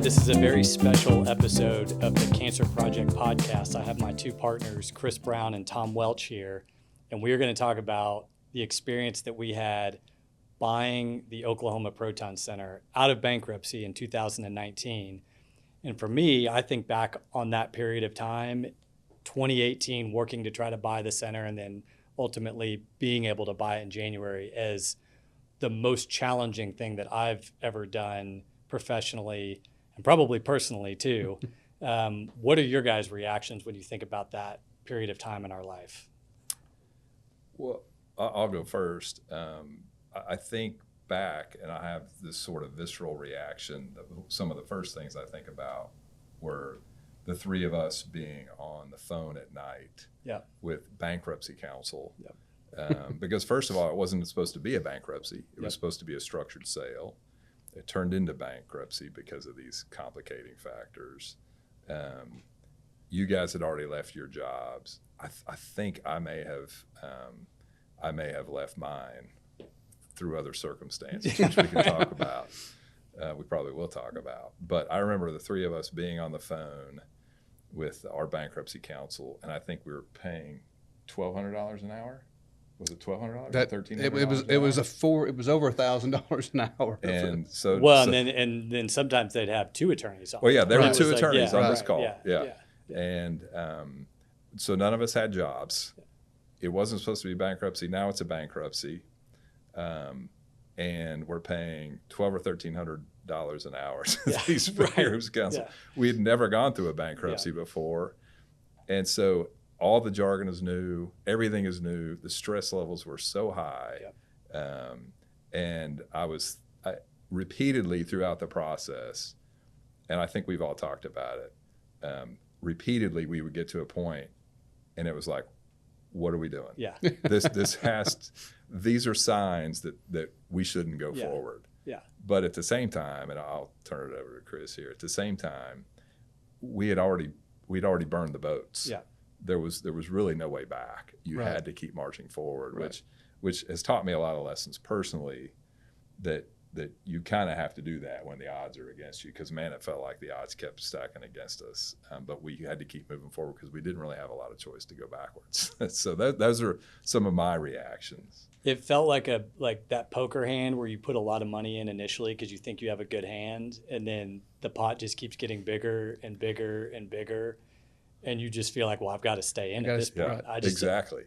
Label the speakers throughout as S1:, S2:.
S1: This is a very special episode of the Cancer Project podcast. I have my two partners, Chris Brown and Tom Welch here, and we're going to talk about the experience that we had buying the Oklahoma Proton Center out of bankruptcy in 2019. And for me, I think back on that period of time, 2018, working to try to buy the center and then ultimately being able to buy it in January as the most challenging thing that I've ever done professionally and probably personally too. What are your guys' reactions when you think about that period of time in our life?
S2: Well, I'll go first. I think back and I have this sort of visceral reaction. Some of the first things I think about were the three of us being on the phone at night with bankruptcy counsel. Because first of all, it wasn't supposed to be a bankruptcy. It was supposed to be a structured sale. It turned into bankruptcy because of these complicating factors. You guys had already left your jobs. I think I may have left mine through other circumstances, which we can talk about. We probably will talk about. But I remember the three of us being on the phone with our bankruptcy counsel, and I think we were paying $1,200 an hour. Was it $1,200? $1,300?
S3: It was over $1,000 an hour.
S2: And so
S1: and then sometimes they'd have two attorneys on.
S2: Well, yeah, there were two
S1: like,
S2: attorneys on this call.
S1: Yeah.
S2: And so none of us had jobs. It wasn't supposed to be bankruptcy. Now it's a bankruptcy, and we're paying $1,200 or $1,300 an hour to these bankruptcy counsel. We had never gone through a bankruptcy before, and so all the jargon is new, everything is new, the stress levels were so high. And I repeatedly throughout the process, and I think we've all talked about it, repeatedly we would get to a point and it was like, what are we doing? These are signs that we shouldn't go forward. But at the same time, and I'll turn it over to Chris here, at the same time, we'd already burned the boats. There was really no way back. You had to keep marching forward, which has taught me a lot of lessons personally that you kind of have to do that when the odds are against you, because man, it felt like the odds kept stacking against us. But we had to keep moving forward because we didn't really have a lot of choice to go backwards. So those are some of my reactions.
S1: It felt like that poker hand where you put a lot of money in initially because you think you have a good hand, and then the pot just keeps getting bigger and bigger and bigger. And you just feel like, well, I've got to stay in at this point.
S2: Exactly.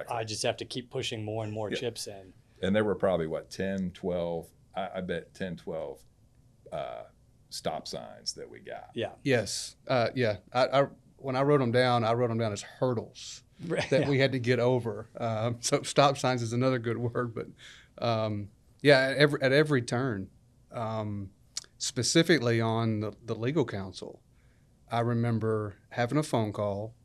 S1: I just have to keep pushing more and more chips in.
S2: And there were probably, 10, 12, I bet 10, 12 stop signs that we got.
S3: Yes. I when I wrote them down as hurdles that we had to get over. So stop signs is another good word. But, at every turn, specifically on the legal counsel, I remember having a phone call,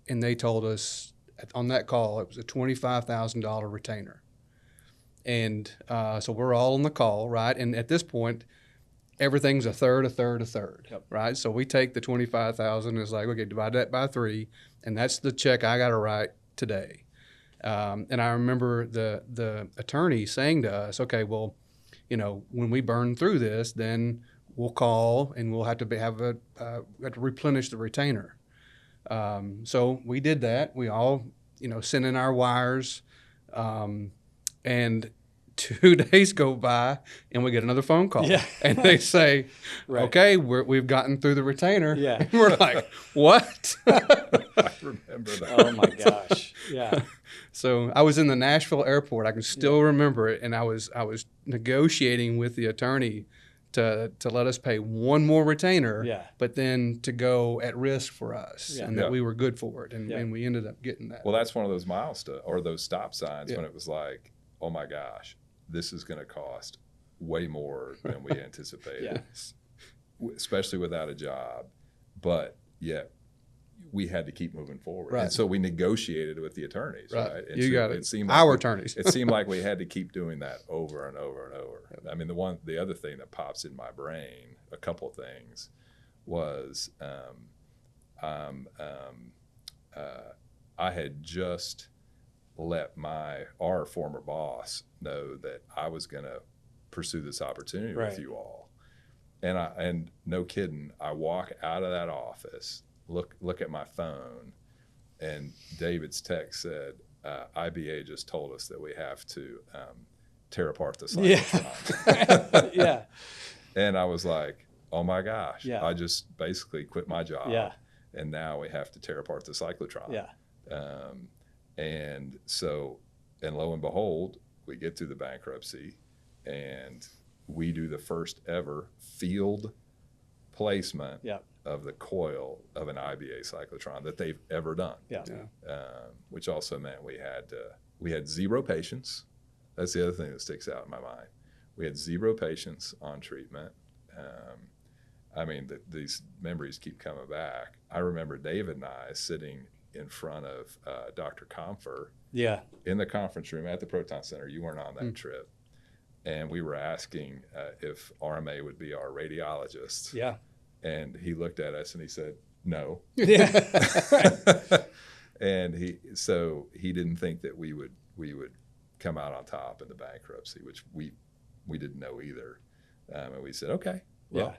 S3: and they told us on that call it was a $25,000 retainer. And so we're all on the call, right? And at this point, everything's a third, right? So we take the $25,000 and it's like, okay, divide that by 3, and that's the check I got to write today. And I remember the attorney saying to us, okay, well, when we burn through this, then we'll call and we'll have to have to replenish the retainer. So we did that. We all, sent in our wires, and 2 days go by and we get another phone call. And they say, okay, we've gotten through the retainer. And we're like, what?
S2: I remember that.
S1: Oh my gosh.
S3: So I was in the Nashville airport. I can still remember it. And I was negotiating with the attorney to let us pay one more retainer, but then to go at risk for us, and that we were good for it, and we ended up getting that.
S2: Well, that's one of those milestones or those stop signs when it was like, oh my gosh, this is going to cost way more than we anticipated, especially without a job. But yet we had to keep moving forward. And so we negotiated with the attorneys, right? And
S3: you
S2: so
S3: got it.
S2: It seemed like
S3: our attorneys.
S2: It seemed like we had to keep doing that over and over and over. I mean, the other thing that pops in my brain, a couple of things, was I had just let our former boss know that I was going to pursue this opportunity with you all. And no kidding, I walk out of that office, look at my phone, and David's text said, IBA just told us that we have to tear apart the cyclotron.
S1: Yeah.
S2: And I was like, oh my gosh,
S1: Yeah.
S2: I just basically quit my job.
S1: Yeah.
S2: And now we have to tear apart the cyclotron.
S1: Yeah.
S2: And lo and behold, we get through the bankruptcy, and we do the first ever field placement of the coil of an IBA cyclotron that they've ever done. Which also meant we had 0 patients. That's the other thing that sticks out in my mind. We had 0 patients on treatment. These memories keep coming back. I remember David and I sitting in front of Dr. Comfer in the conference room at the Proton Center. You weren't on that trip. And we were asking if RMA would be our radiologist.
S1: Yeah.
S2: And he looked at us and he said, no.
S1: Yeah.
S2: And he didn't think that we would come out on top in the bankruptcy, which we didn't know either. And we said, okay, well,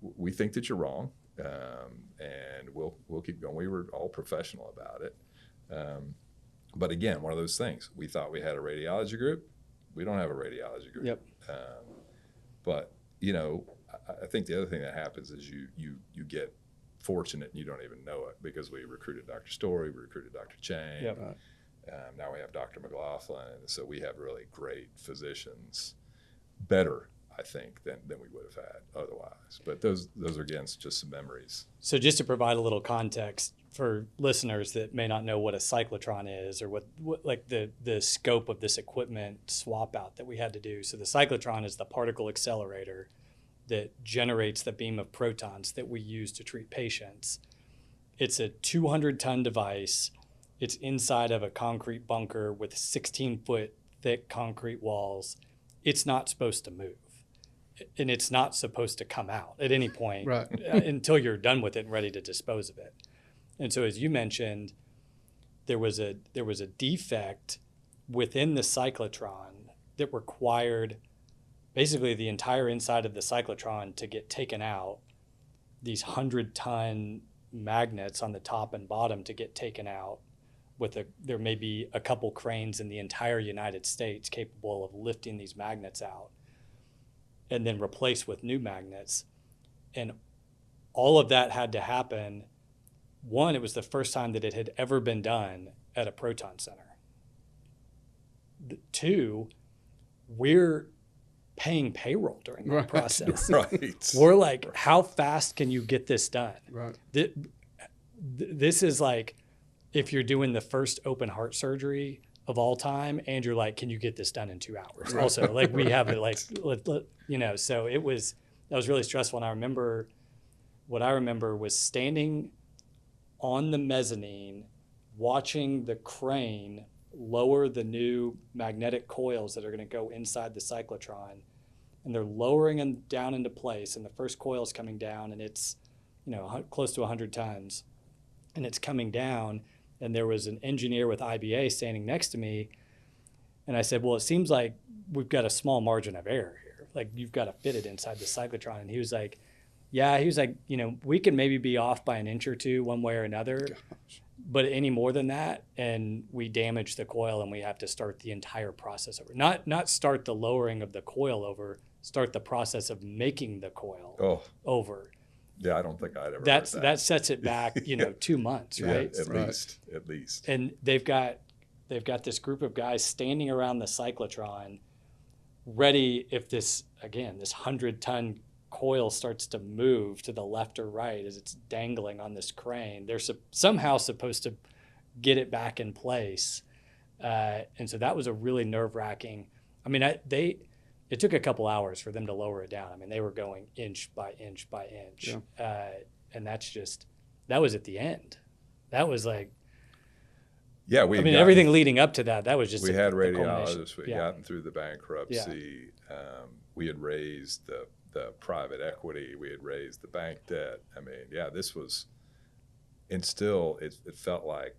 S2: we think that you're wrong, and we'll keep going. We were all professional about it. But again, one of those things. We thought we had a radiology group. We don't have a radiology group.
S1: Yep.
S2: But I think the other thing that happens is you get fortunate and you don't even know it, because we recruited Dr. Story, we recruited Dr. Chang.
S1: Yep.
S2: Now we have Dr. McLaughlin, and so we have really great physicians, better, I think, than we would have had otherwise. But those are, again, just some memories.
S1: So just to provide a little context for listeners that may not know what a cyclotron is, or what like the scope of this equipment swap out that we had to do. So the cyclotron is the particle accelerator that generates the beam of protons that we use to treat patients. It's a 200-ton device. It's inside of a concrete bunker with 16-foot thick concrete walls. It's not supposed to move. And it's not supposed to come out at any point until you're done with it and ready to dispose of it. And so, as you mentioned, there was a defect within the cyclotron that required basically the entire inside of the cyclotron to get taken out. These 100-ton magnets on the top and bottom to get taken out. There may be a couple cranes in the entire United States capable of lifting these magnets out, and then replaced with new magnets. And all of that had to happen. One, it was the first time that it had ever been done at a proton center. Two, we're paying payroll during that process. We're like, how fast can you get this done? This is like if you're doing the first open heart surgery of all time, and you're like, can you get this done in 2 hours? Also, like, we have it, like, so that was really stressful. And what I remember was standing on the mezzanine, watching the crane lower the new magnetic coils that are going to go inside the cyclotron. And they're lowering them down into place. And the first coil is coming down, and it's, close to 100 tons. And it's coming down. And there was an engineer with IBA standing next to me. And I said, well, it seems like we've got a small margin of error here. Like, you've got to fit it inside the cyclotron. And he was like, we can maybe be off by an inch or two one way or another. But any more than that, and we damage the coil, and we have to start the entire process over. Not start the lowering of the coil over, start the process of making the coil over.
S2: Yeah, I don't think I'd ever
S1: heard
S2: that.
S1: That sets it back, 2 months, right?
S2: Yeah, at least.
S1: And they've got this group of guys standing around the cyclotron, ready if this 100-ton coil starts to move to the left or right as it's dangling on this crane. They're somehow supposed to get it back in place. And so that was a really nerve-wracking. It took a couple hours for them to lower it down. They were going inch by inch by inch. Yeah. And that was at the end. That was like, everything leading up to that was just.
S2: We had radiologists. We had gotten through the bankruptcy. Yeah. We had raised the private equity. We had raised the bank debt. This was, and still it felt like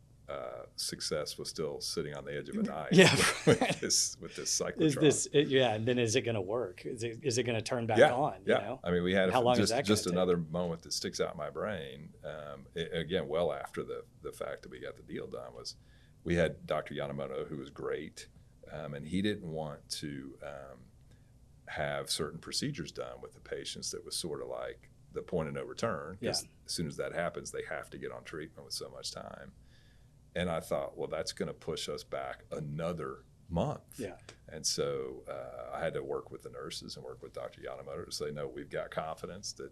S2: success was still sitting on the edge of a knife
S1: Yeah.
S2: with this cyclotron.
S1: And then is it going to work? Is it going to turn back on?
S2: Yeah.
S1: You know?
S2: I mean, we had
S1: How long is that
S2: just
S1: gonna
S2: another moment that sticks out in my brain. Again, well after the fact that we got the deal done, was we had Dr. Yamamoto, who was great, and he didn't want to have certain procedures done with the patients that was sort of like the point of no return, because as soon as that happens, they have to get on treatment with so much time. And I thought, well, that's going to push us back another month. Yeah. And so I had to work with the nurses and work with Dr. Yamamoto to say, no, we've got confidence that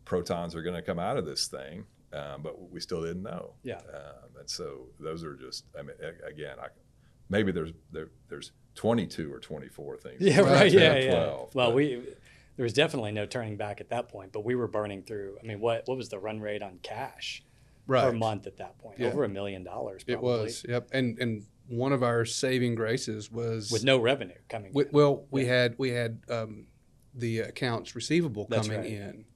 S2: protons are going to come out of this thing, but we still didn't know. Yeah. And so those are just, I mean, again, maybe there's 22 or 24 things.
S1: Yeah, right.
S2: 10
S1: yeah,
S2: 12,
S1: yeah. Well, there was definitely no turning back at that point, but we were burning through. I mean, what was the run rate on cash per month at that point? Yeah. Over $1 million, probably.
S3: It was, yep. And one of our saving graces was
S1: with no revenue coming in.
S3: Well, we had the accounts receivable coming in,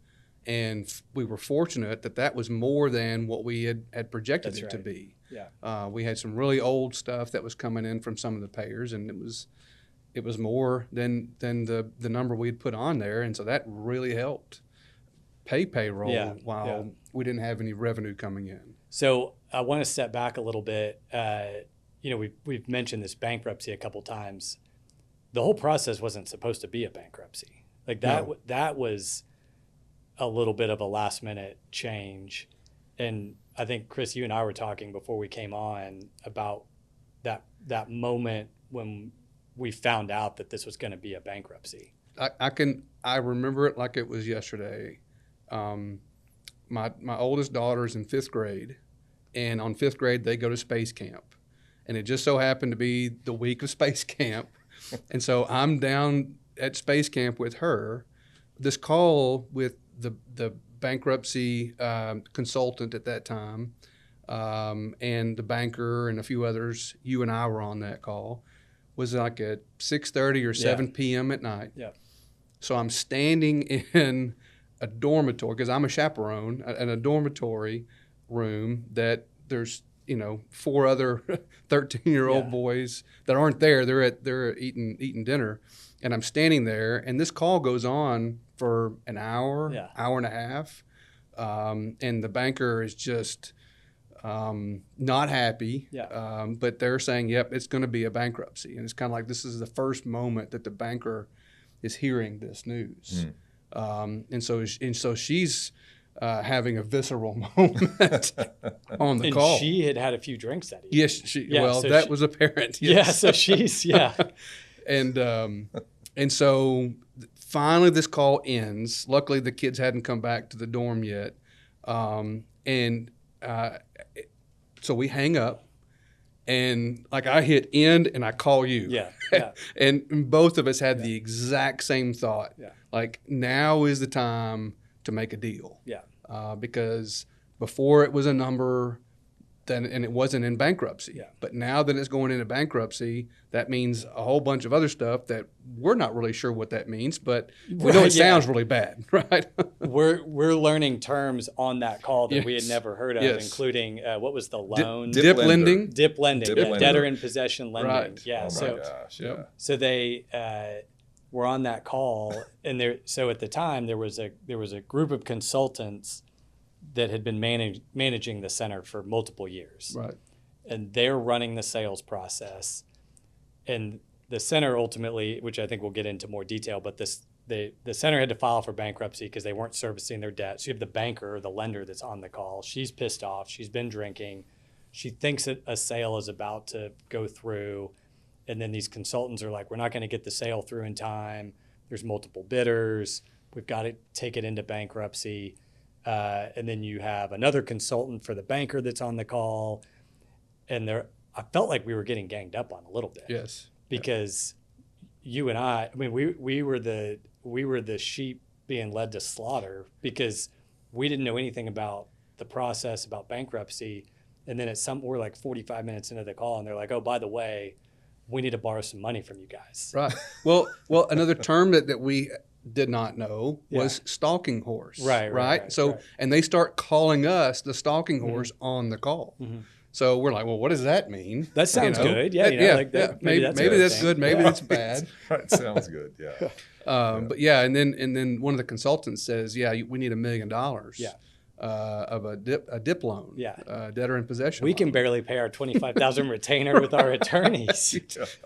S3: and we were fortunate that was more than what we had projected it to be. Yeah. We had some really old stuff that was coming in from some of the payers, and it was more than the number we had put on there, and so that really helped pay payroll while we didn't have any revenue coming in.
S1: So I want to step back a little bit. We've mentioned this bankruptcy a couple times. The whole process wasn't supposed to be a bankruptcy. Like that, no. That was a little bit of a last minute change. And I think, Chris, you and I were talking before we came on about that moment when we found out that this was going to be a bankruptcy.
S3: I remember it like it was yesterday. My oldest daughter's in 5th grade, and on 5th grade they go to space camp, and it just so happened to be the week of space camp, and so I'm down at space camp with her. This call with the bankruptcy consultant at that time, and the banker and a few others. You and I were on that call. Was like at 6:30 or 7 p.m. at night. Yeah. So I'm standing in a dormitory, because I'm a chaperone, in a dormitory room that there's 4 other 13-year-old boys that aren't there. They're eating dinner, and I'm standing there, and this call goes on for an hour, hour and a half, and the banker is just not happy. Yeah. But they're saying, "Yep, it's going to be a bankruptcy," and it's kind of like this is the first moment that the banker is hearing this news. And so she's having a visceral moment on the call.
S1: And she had a few drinks that evening.
S3: Yes, that was apparent. Yes.
S1: Yeah, so she's
S3: and so finally this call ends. Luckily the kids hadn't come back to the dorm yet, so we hang up. And like I hit end and I call you. Yeah. And both of us had the exact same thought. Yeah. Like now is the time to make a deal. Yeah. Because before it was a number, and it wasn't in bankruptcy. Yeah. But now that it's going into bankruptcy, that means a whole bunch of other stuff that we're not really sure what that means, but we know it sounds really bad, right?
S1: We're learning terms on that call that we had never heard of, including what was the loan?
S3: Dip lending.
S1: Dip lending. Debtor in possession lending. Right. Yeah.
S2: Oh my gosh. Yeah.
S1: So they were on that call, and so at the time there was a group of consultants that had been managing the center for multiple years. Right. And they're running the sales process. And the center ultimately, which I think we'll get into more detail, but the center had to file for bankruptcy because they weren't servicing their debt. So you have the banker, or the lender that's on the call. She's pissed off. She's been drinking. She thinks that a sale is about to go through. And then these consultants are like, we're not going to get the sale through in time. There's multiple bidders. We've got to take it into bankruptcy. And then you have another consultant for the banker that's on the call. And I felt like we were getting ganged up on a little bit.
S3: Yes.
S1: Because you and I mean, we were the sheep being led to slaughter because we didn't know anything about the process, about bankruptcy. And then we're like 45 minutes into the call, and they're like, oh, by the way, we need to borrow some money from you guys.
S3: Right. Well, another term that we did not know was stalking horse.
S1: Right.
S3: So,
S1: right.
S3: and they start calling us the stalking horse on the call.
S1: Mm-hmm.
S3: So we're like, well, what does that mean?
S1: That sounds good. Yeah,
S3: Maybe that's good. Maybe that's bad.
S2: Right, sounds good. Yeah.
S3: But yeah, and then one of the consultants says, we need $1 million.
S1: Yeah.
S3: Of a dip loan.
S1: Yeah.
S3: Debtor in possession.
S1: We
S3: loan.
S1: can barely pay our $25,000 retainer with our attorneys.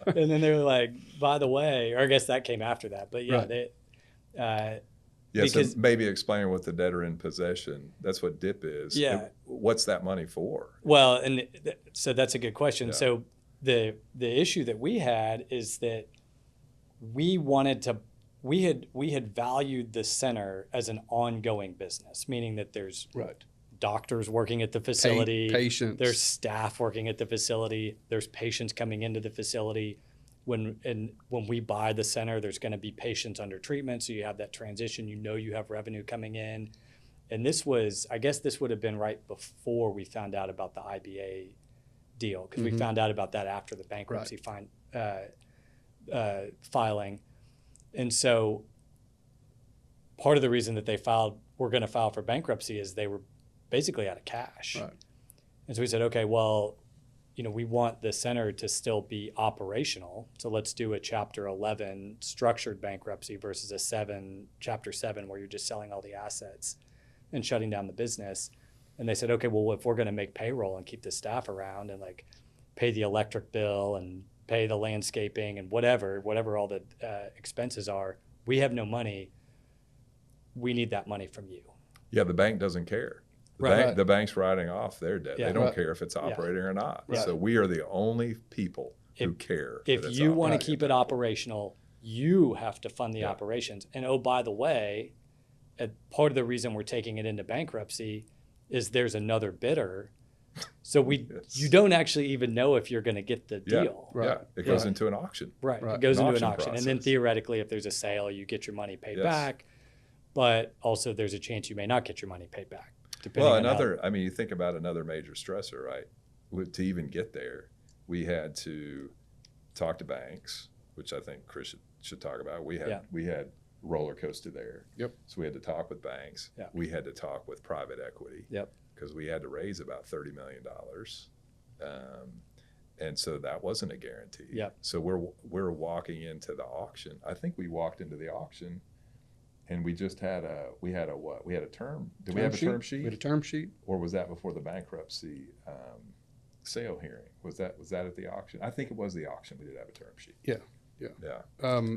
S1: And then they were like, by the way, or I guess that came after that. But yeah,
S2: right.
S1: Because,
S2: so maybe explain what the debtor in possession, that's what DIP is.
S1: Yeah.
S2: What's that money for?
S1: Well, and so that's a good question.
S2: Yeah.
S1: So the issue that we had is that we had valued the center as an ongoing business, meaning that there's doctors working at the facility,
S3: patients,
S1: there's staff working at the facility, there's patients coming into the facility. When we buy the center, there's going to be patients under treatment, so you have that transition. You have revenue coming in, and this would have been right before we found out about the IBA deal, because we found out about that after the bankruptcy filing, and so part of the reason that we're going to file for bankruptcy is they were basically out of cash, and so we said, okay, well, we want the center to still be operational. So let's do a Chapter 11 structured bankruptcy versus a Chapter 7 where you're just selling all the assets and shutting down the business. And they said, okay, well, if we're going to make payroll and keep the staff around and like pay the electric bill and pay the landscaping and whatever all the expenses are, we have no money. We need that money from you.
S2: Yeah, the bank doesn't care. The bank's writing off their debt. They don't care if it's operating or not. So we are the only people who care.
S1: If you want to keep it operational, you have to fund the operations. And oh, by the way, part of the reason we're taking it into bankruptcy is there's another bidder. So you don't actually even know if you're going to get the deal.
S2: It goes into an auction.
S1: It goes into an auction.
S2: Process.
S1: And then theoretically, if there's a sale, you get your money paid back. But also there's a chance you may not get your money paid back.
S2: Well, you think about another major stressor, right? To even get there, we had to talk to banks, which I think Chris should talk about. We had roller coaster there.
S3: Yep.
S2: So we had to talk with banks.
S1: Yep.
S2: We had to talk with private equity.
S1: Yep.
S2: Because we had to raise about $30 million. And so that wasn't a guarantee.
S1: Yep.
S2: So we're walking into the auction. I think we walked into the auction and we just had a term. Did we have a term sheet?
S3: We had a term sheet.
S2: Or was that before the bankruptcy sale hearing? Was that at the auction? I think it was the auction. We did have a term sheet.
S3: Yeah.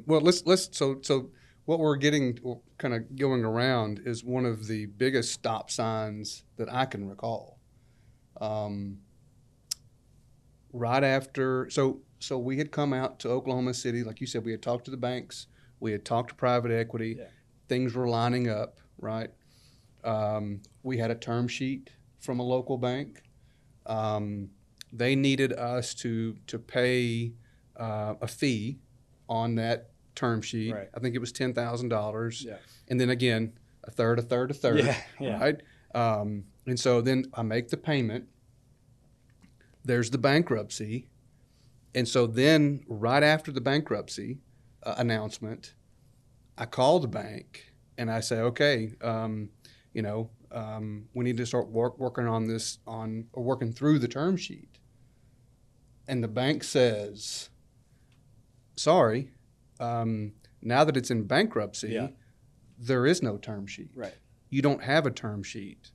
S3: Well, so what we're getting kind of going around is one of the biggest stop signs that I can recall. Right after, so we had come out to Oklahoma City, like you said, we had talked to the banks, we had talked to private equity. Things were lining up, right? We had a term sheet from a local bank. They needed us to pay a fee on that term sheet.
S1: Right.
S3: I think it was $10,000.
S1: Yeah.
S3: And then again, a third.
S1: Yeah.
S3: Right? And so then I make the payment. There's the bankruptcy. And so then right after the bankruptcy announcement, I call the bank and I say, okay, we need to start working on this or working through the term sheet. And the bank says, sorry, now that it's in bankruptcy, there is no term sheet.
S1: Right.
S3: You don't have a term sheet.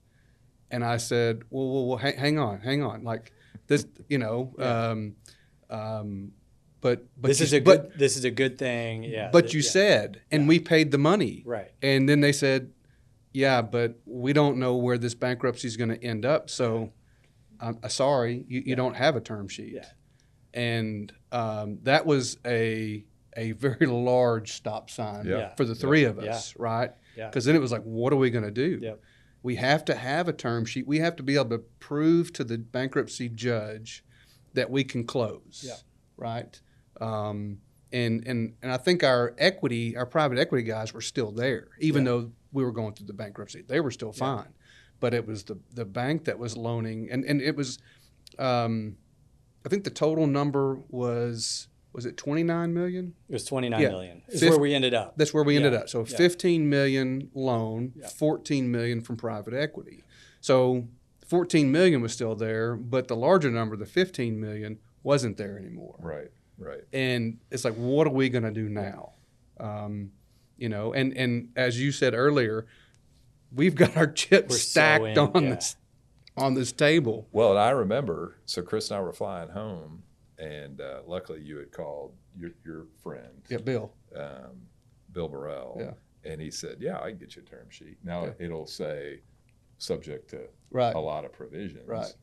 S3: And I said, well, hang on. Like this, But
S1: this is a good thing. Yeah.
S3: But you said, and we paid the money.
S1: Right.
S3: And then they said, yeah, but we don't know where this bankruptcy is going to end up. So I'm sorry, you don't have a term sheet.
S1: Yeah.
S3: And that was a very large stop sign for the three of us, right?
S1: Yeah.
S3: Because then it was like, what are we going to do?
S1: Yep.
S3: We have to have a term sheet. We have to be able to prove to the bankruptcy judge that we can close.
S1: Yeah.
S3: Right. And I think our private equity guys were still there, even though we were going through the bankruptcy. They were still fine. But it was the bank that was loaning, and it was, I think the total number was was it 29 million?
S1: It was 29
S3: Yeah.
S1: million. Is where we ended up.
S3: That's where we ended
S1: Yeah.
S3: up. So
S1: Yeah.
S3: 15 million loan,
S1: Yeah.
S3: 14 million from private equity. So 14 million was still there, but the larger number, the 15 million, wasn't there anymore.
S2: Right.
S3: And it's like, what are we going to do now? You know, and as you said earlier, we've got our chips
S1: We're
S3: stacked
S1: so in,
S3: on this table.
S2: Well, and I remember, so Chris and I were flying home, and luckily you had called your friend,
S3: Yeah, Bill.
S2: Bill Burrell,
S3: Yeah.
S2: and he said, "Yeah, I can get you a term sheet." Now it'll say subject to
S3: Right.
S2: a lot of provisions,
S3: Right.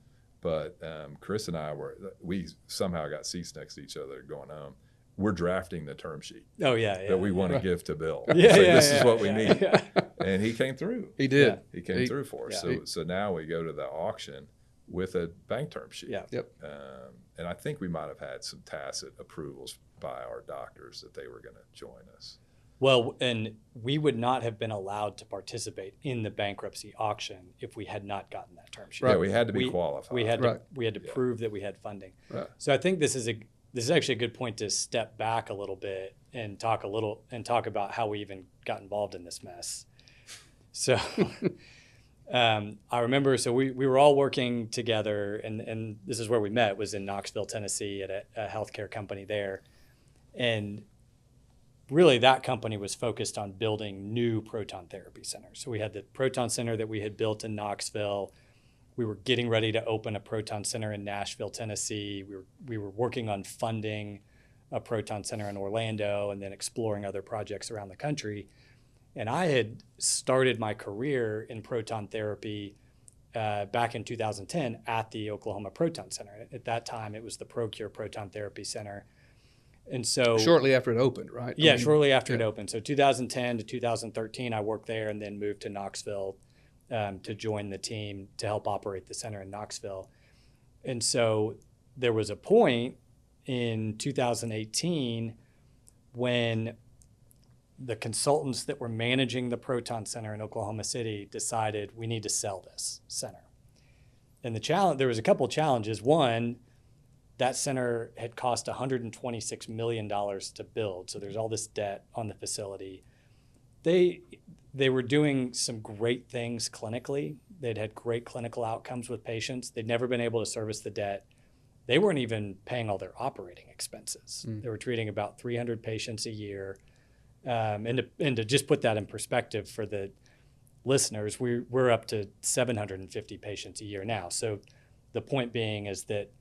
S2: But Chris and I we somehow got seats next to each other going home. We're drafting the term sheet
S1: Oh, yeah.
S2: that we want to give to Bill.
S1: Yeah,
S2: Say,
S1: yeah,
S2: this
S1: yeah,
S2: is what we
S1: yeah,
S2: need.
S1: yeah.
S2: And he came through.
S3: He did.
S2: He came through for us.
S1: Yeah.
S2: So now we go to the auction with a bank term sheet.
S1: Yeah.
S3: Yep.
S2: And I think we might have had some tacit approvals by our doctors that they were going to join us.
S1: Well, and we would not have been allowed to participate in the bankruptcy auction if we had not gotten that term sheet.
S2: Yeah, we had to be qualified.
S1: We had to,
S3: Right.
S1: we had to prove that we had funding.
S3: Right.
S1: So I think this is actually a good point to step back a little bit and talk about how we even got involved in this mess. So I remember, so we were all working together, and this is where we met, was in Knoxville, Tennessee, at a healthcare company there. And really that company was focused on building new proton therapy centers. So we had the Proton Center that we had built in Knoxville. We were getting ready to open a Proton Center in Nashville, Tennessee. We were working on funding a Proton Center in Orlando and then exploring other projects around the country. And I had started my career in proton therapy back in 2010 at the Oklahoma Proton Center. At that time, it was the ProCure Proton Therapy Center. And so
S3: Shortly after it opened, right?
S1: Yeah, shortly after it opened. So 2010 to 2013, I worked there and then moved to Knoxville to join the team to help operate the center in Knoxville. And so there was a point in 2018 when the consultants that were managing the Proton Center in Oklahoma City decided we need to sell this center. And there was a couple of challenges. One, that center had cost $126 million to build. So there's all this debt on the facility. They were doing some great things clinically. They'd had great clinical outcomes with patients. They'd never been able to service the debt. They weren't even paying all their operating expenses. They were treating about 300 patients a year. And to just put that in perspective for the listeners, we're up to 750 patients a year now. So the point being is that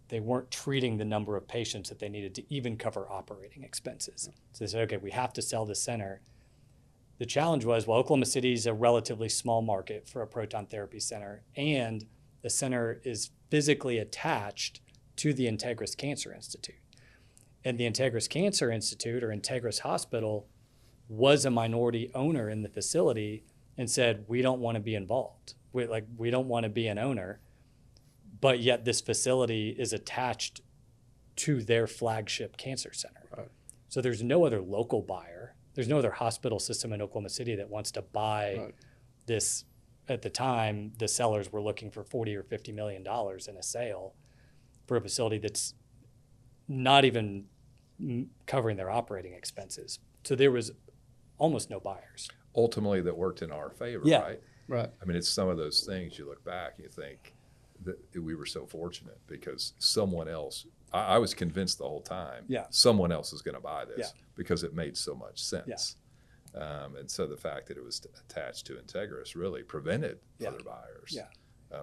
S1: they weren't treating the number of patients that they needed to even cover operating expenses. So they said, okay, we have to sell this center. The challenge was, well, Oklahoma City is a relatively small market for a proton therapy center, and the center is physically attached to the Integris Cancer Institute. And the Integris Cancer Institute, or Integris Hospital, was a minority owner in the facility and said, we don't want to be involved. We don't want to be an owner. But yet this facility is attached to their flagship cancer center.
S3: Right.
S1: So there's no other local buyer. There's no other hospital system in Oklahoma City that wants to buy this. At the time, the sellers were looking for $40 or $50 million in a sale for a facility that's not even covering their operating expenses. So there was almost no buyers.
S2: Ultimately, that worked in our favor,
S1: Yeah.
S2: right?
S3: Right.
S2: I mean, it's some of those things you look back and you think that we were so fortunate because someone else, I was convinced the whole time, someone else is going to buy this because it made so much sense. And so the fact that it was attached to Integris really prevented other buyers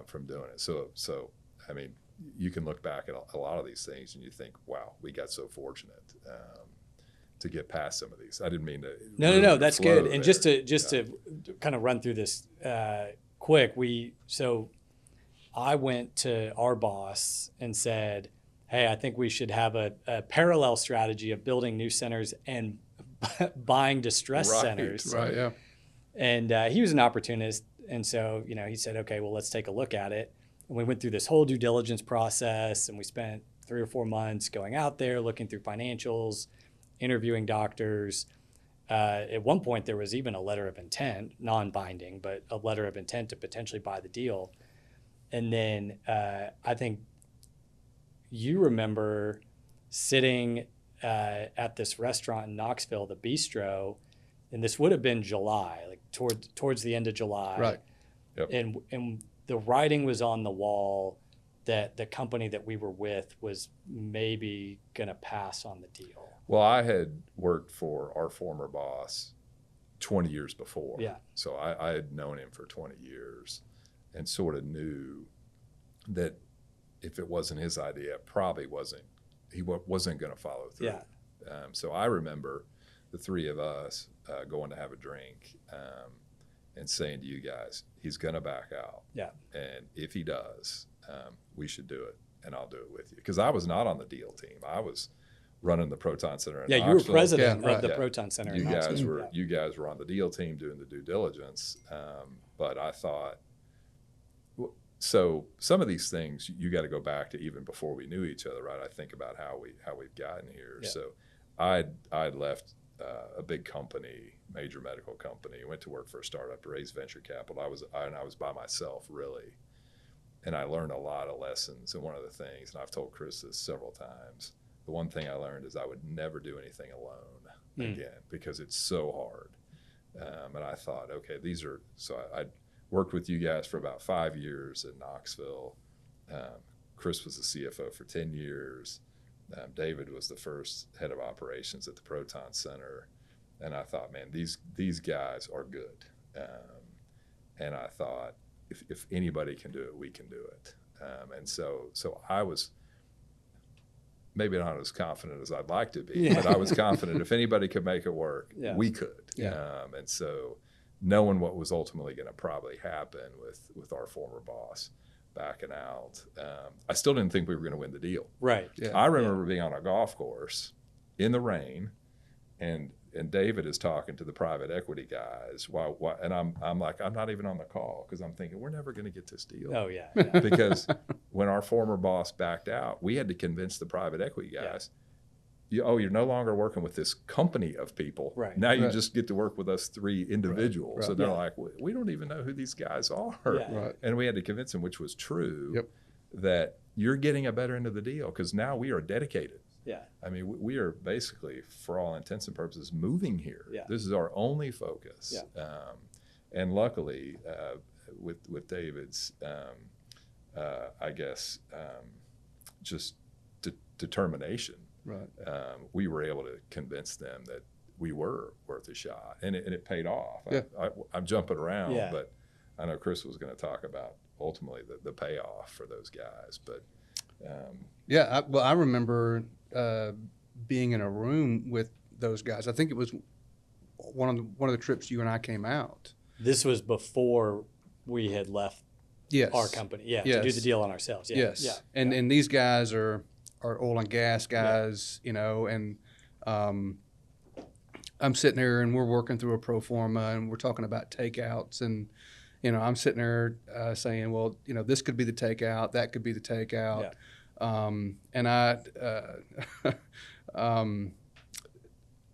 S2: from doing it. So I mean, you can look back at a lot of these things and you think, wow, we got so fortunate to get past some of these. I didn't mean to.
S1: No, that's good. And just to kind of run through this quick, I went to our boss and said, hey, I think we should have a parallel strategy of building new centers and buying distressed centers.
S3: Right, yeah.
S1: And he was an opportunist. And so, he said, okay, well, let's take a look at it. And we went through this whole due diligence process, and we spent 3 or 4 months going out there, looking through financials, interviewing doctors. At one point, there was even a letter of intent, non-binding, but a letter of intent to potentially buy the deal. And then I think you remember sitting at this restaurant in Knoxville, the Bistro, and this would have been July, like towards the end of July.
S3: Right.
S2: Yep.
S1: And the writing was on the wall that the company that we were with was maybe going to pass on the deal.
S2: Well, I had worked for our former boss 20 years before.
S1: Yeah.
S2: So I had known him for 20 years and sort of knew that if it wasn't his idea, it probably wasn't, he wasn't going to follow through.
S1: Yeah.
S2: So I remember the three of us going to have a drink and saying to you guys, he's going to back out.
S1: Yeah.
S2: And if he does, we should do it, and I'll do it with you. Because I was not on the deal team. I was running the Proton Center in
S1: Yeah, you were
S2: Knoxville.
S1: president
S3: Yeah,
S1: of the
S2: Yeah.
S1: Proton Center.
S2: You
S1: in
S2: guys
S1: Knoxville.
S2: were
S1: Yeah.
S2: you guys were on the deal team doing the due diligence, but I thought. So some of these things you got to go back to even before we knew each other, right? I think about how we've gotten here.
S1: Yeah.
S2: So I'd left a big company, major medical company, went to work for a startup to raise venture capital. I was by myself really, and I learned a lot of lessons. And one of the things, and I've told Chris this several times, the one thing I learned is I would never do anything alone again because it's so hard. And I thought, okay, I worked with you guys for about 5 years in Knoxville. Chris was the CFO for 10 years. David was the first head of operations at the Proton Center. And I thought, man, these guys are good. And I thought, if anybody can do it, we can do it. And so I was maybe not as confident as I'd like to be, but I was confident if anybody could make it work, we could.
S3: Yeah.
S2: And so knowing what was ultimately going to probably happen with our former boss backing out, I still didn't think we were going to win the deal.
S1: Right.
S3: Yeah.
S2: I remember being on a golf course in the rain, and David is talking to the private equity guys and I'm like, I'm not even on the call because I'm thinking we're never going to get this deal.
S1: Oh, yeah.
S2: Because when our former boss backed out, we had to convince the private equity guys, you're no longer working with this company of people.
S1: Right.
S2: Now you
S3: Right.
S2: just get to work with us three individuals.
S3: Right.
S2: So they're
S1: Yeah.
S2: like, we don't even know who these guys are.
S1: Yeah.
S3: Right.
S2: And we had to convince them, which was true,
S3: Yep.
S2: that you're getting a better end of the deal because now we are dedicated.
S1: Yeah.
S2: I mean, we are basically, for all intents and purposes, moving here.
S1: Yeah.
S2: This is our only focus.
S1: Yeah.
S2: And luckily, with David's, I guess, just determination,
S3: Right.
S2: we were able to convince them that we were worth a shot, and it paid off.
S3: Yeah.
S2: I'm jumping around,
S1: Yeah.
S2: but I know Chris was going to talk about ultimately the payoff for those guys, but.
S3: Yeah. I remember being in a room with those guys. I think it was one of the trips you and I came out.
S1: This was before we had left
S3: Yes.
S1: our company. Yeah. To do
S3: Yes.
S1: the deal on ourselves. Yeah.
S3: Yes.
S1: Yeah.
S3: And these guys are oil and gas guys, you know, and I'm sitting there and we're working through a pro forma and we're talking about takeouts, and you know, I'm sitting there saying, well, you know, this could be the takeout, that could be the takeout. And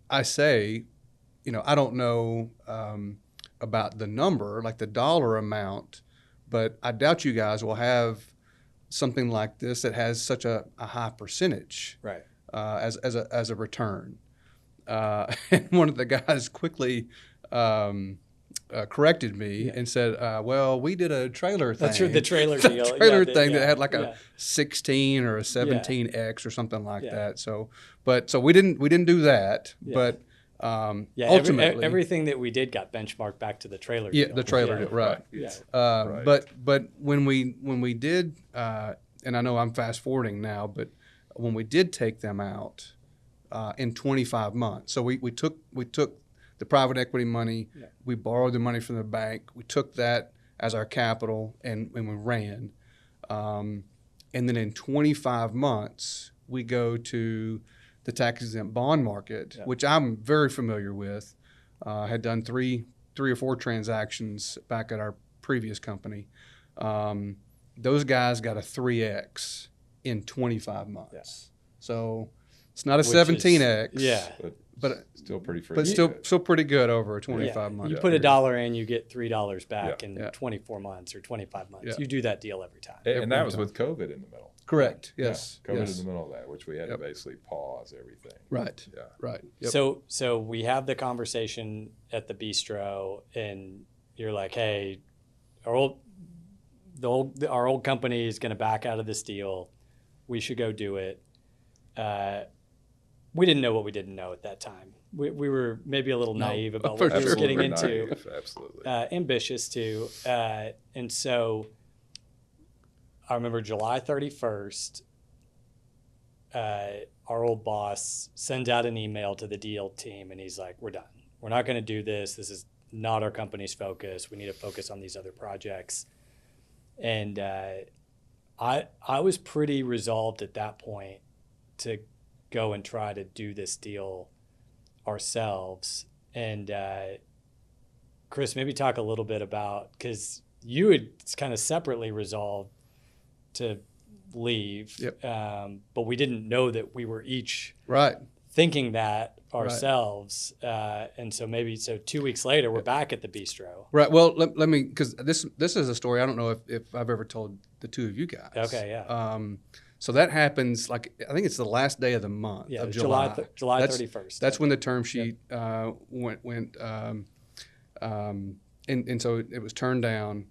S3: I say, you know, I don't know about the number, like the dollar amount, but I doubt you guys will have something like this that has such a high percentage
S1: Right.
S3: as a return. And one of the guys quickly corrected me and said, well, we did a trailer thing.
S1: That's the trailer deal.
S3: Trailer
S1: Yeah,
S3: thing
S1: yeah,
S3: that had like
S1: yeah.
S3: a 16 or a 17X or something like
S1: Yeah.
S3: that. So we didn't do that,
S1: Yeah.
S3: but
S1: Yeah.
S3: ultimately
S1: Everything that we did got benchmarked back to the trailer
S3: yeah,
S1: deal.
S3: the trailer
S1: Yeah.
S3: deal, right.
S1: Yeah.
S2: Right.
S3: But when we did, and I know I'm fast forwarding now, but when we did take them out in 25 months, so we took the private equity money, we borrowed the money from the bank, we took that as our capital, and we ran, and then in 25 months we go to the tax-exempt bond market, which I'm very familiar with. Had done three or four transactions back at our previous company. Those guys got a 3X in 25 months.
S1: Yeah.
S3: So it's not a
S1: Which is-
S3: 17X.
S1: Yeah.
S3: But
S2: Still pretty free.
S3: but still pretty good over a 25
S1: Yeah.
S3: month.
S1: You put $1 in, you get $3 back in
S3: Yeah.
S1: 24 months or 25 months.
S3: Yeah.
S1: You do that deal every time.
S2: And that was with COVID in the middle.
S3: Correct. Yes.
S2: Yeah, COVID
S3: yes.
S2: in the middle of that, which we had
S3: Yep.
S2: to basically pause everything.
S3: Right.
S2: Yeah.
S3: Right. Yep.
S1: So we have the conversation at the bistro, and you're like, "Hey, our old company is going to back out of this deal. We should go do it." We didn't know what we didn't know at that time. We were maybe a little naive about what we were getting into.
S2: Naive, absolutely.
S1: Ambitious too. And so I remember July 31st, our old boss sends out an email to the deal team, and he's like, "We're done. We're not going to do this. This is not our company's focus. We need to focus on these other projects." And I was pretty resolved at that point to go and try to do this deal ourselves. And Chris, maybe talk a little bit about, because you had kind of separately resolved to leave,
S3: Yep.
S1: But we didn't know that we were each
S3: Right.
S1: thinking that ourselves. And so 2 weeks later, we're back at the bistro.
S3: Right. Well, let me, because this is a story I don't know if I've ever told the two of you guys.
S1: Okay, yeah.
S3: So that happens, like, I think it's the last day of the month
S1: Yeah,
S3: of
S1: July
S3: July
S1: 31st.
S3: That's when the term sheet went, and so it was turned down.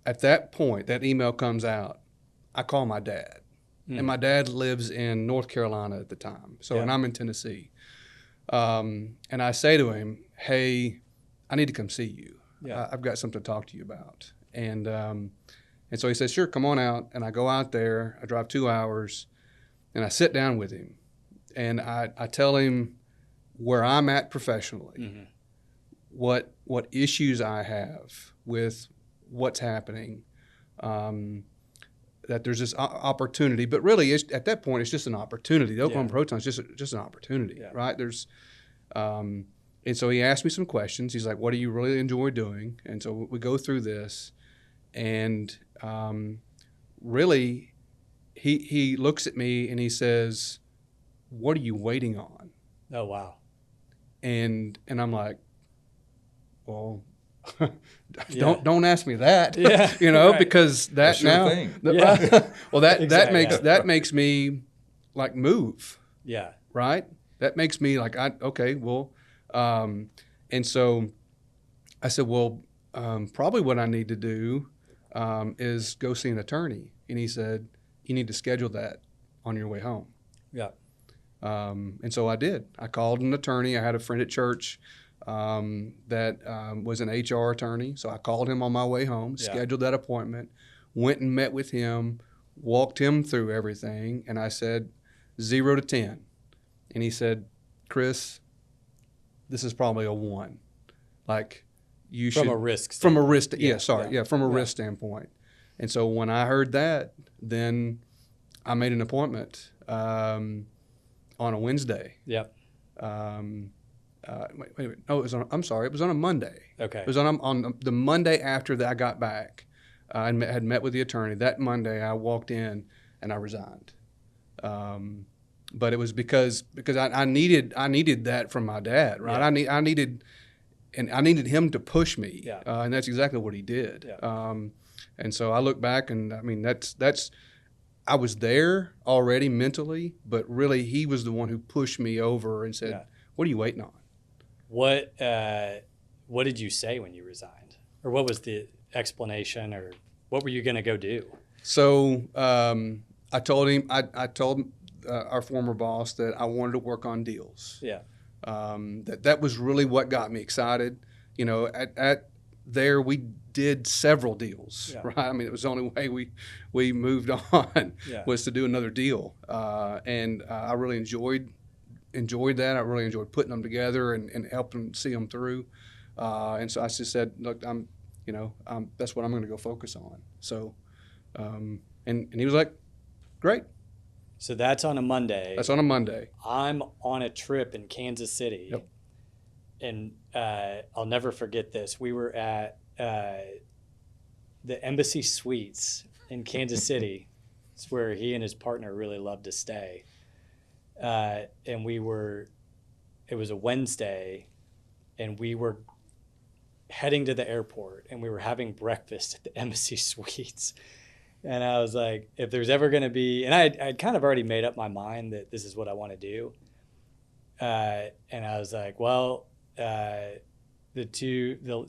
S3: At that point, that email comes out. I call my dad, and my dad lives in North Carolina at the time. So, and I'm in Tennessee. And I say to him, "Hey, I need to come see you.
S1: Yeah.
S3: I've got something to talk to you about." And so he says, "Sure, come on out." And I go out there. I drive 2 hours, and I sit down with him, and I tell him where I'm at professionally, what issues I have with what's happening, that there's this opportunity. But really, at that point, it's just an opportunity. The Oklahoma Proton is just an opportunity, right? And so he asked me some questions. He's like, "What do you really enjoy doing?" And so we go through this, and really, he looks at me and he says, "What are you waiting on?"
S1: Oh, wow.
S3: And I'm like, "Well, don't ask me that,"
S1: right.
S3: because that
S2: That's your
S3: now,
S2: thing.
S3: well, that
S1: Exactly,
S3: that makes me like move,
S1: Yeah.
S3: right? That makes me like, okay, well, and so I said, "Well, probably what I need to do is go see an attorney." And he said, "You need to schedule that on your way home."
S1: Yeah.
S3: And so I did. I called an attorney. I had a friend at church that was an HR attorney. So I called him on my way home, scheduled that appointment, went and met with him, walked him through everything. And I said, 0 to 10. And he said, "Chris, this is probably a 1. Like, you should."
S1: From a risk
S3: From a
S1: standpoint.
S3: risk, from a risk standpoint. And so when I heard that, then I made an appointment on a Wednesday.
S1: Yep.
S3: Wait. No, it was on. I'm sorry. It was on a Monday.
S1: Okay.
S3: It was on the Monday after that I got back. I had met with the attorney. That Monday, I walked in and I resigned. But it was because I needed that from my dad, right?
S1: Yeah.
S3: I needed him to push me.
S1: Yeah.
S3: And that's exactly what he did.
S1: Yeah.
S3: And so I look back, and I mean that's I was there already mentally, but really he was the one who pushed me over and said, "What are you waiting on?"
S1: What did you say when you resigned? Or what was the explanation, or what were you going to go do?
S3: So I told him, I told our former boss that I wanted to work on deals.
S1: Yeah.
S3: That was really what got me excited. You know, at there we did several deals, right? I mean, it was the only way we moved on was to do another deal. And I really enjoyed that. I really enjoyed putting them together and helping see them through. And so I just said, "Look, that's what I'm going to go focus on." So, and he was like, "Great."
S1: So that's on a Monday.
S3: That's on a Monday.
S1: I'm on a trip in Kansas City.
S3: Yep.
S1: And I'll never forget this. We were at the Embassy Suites in Kansas City. It's where he and his partner really loved to stay. And it was a Wednesday, and we were heading to the airport, and we were having breakfast at the Embassy Suites. And I was like, if there's ever going to be, and I'd kind of already made up my mind that this is what I want to do. And I was like, well, the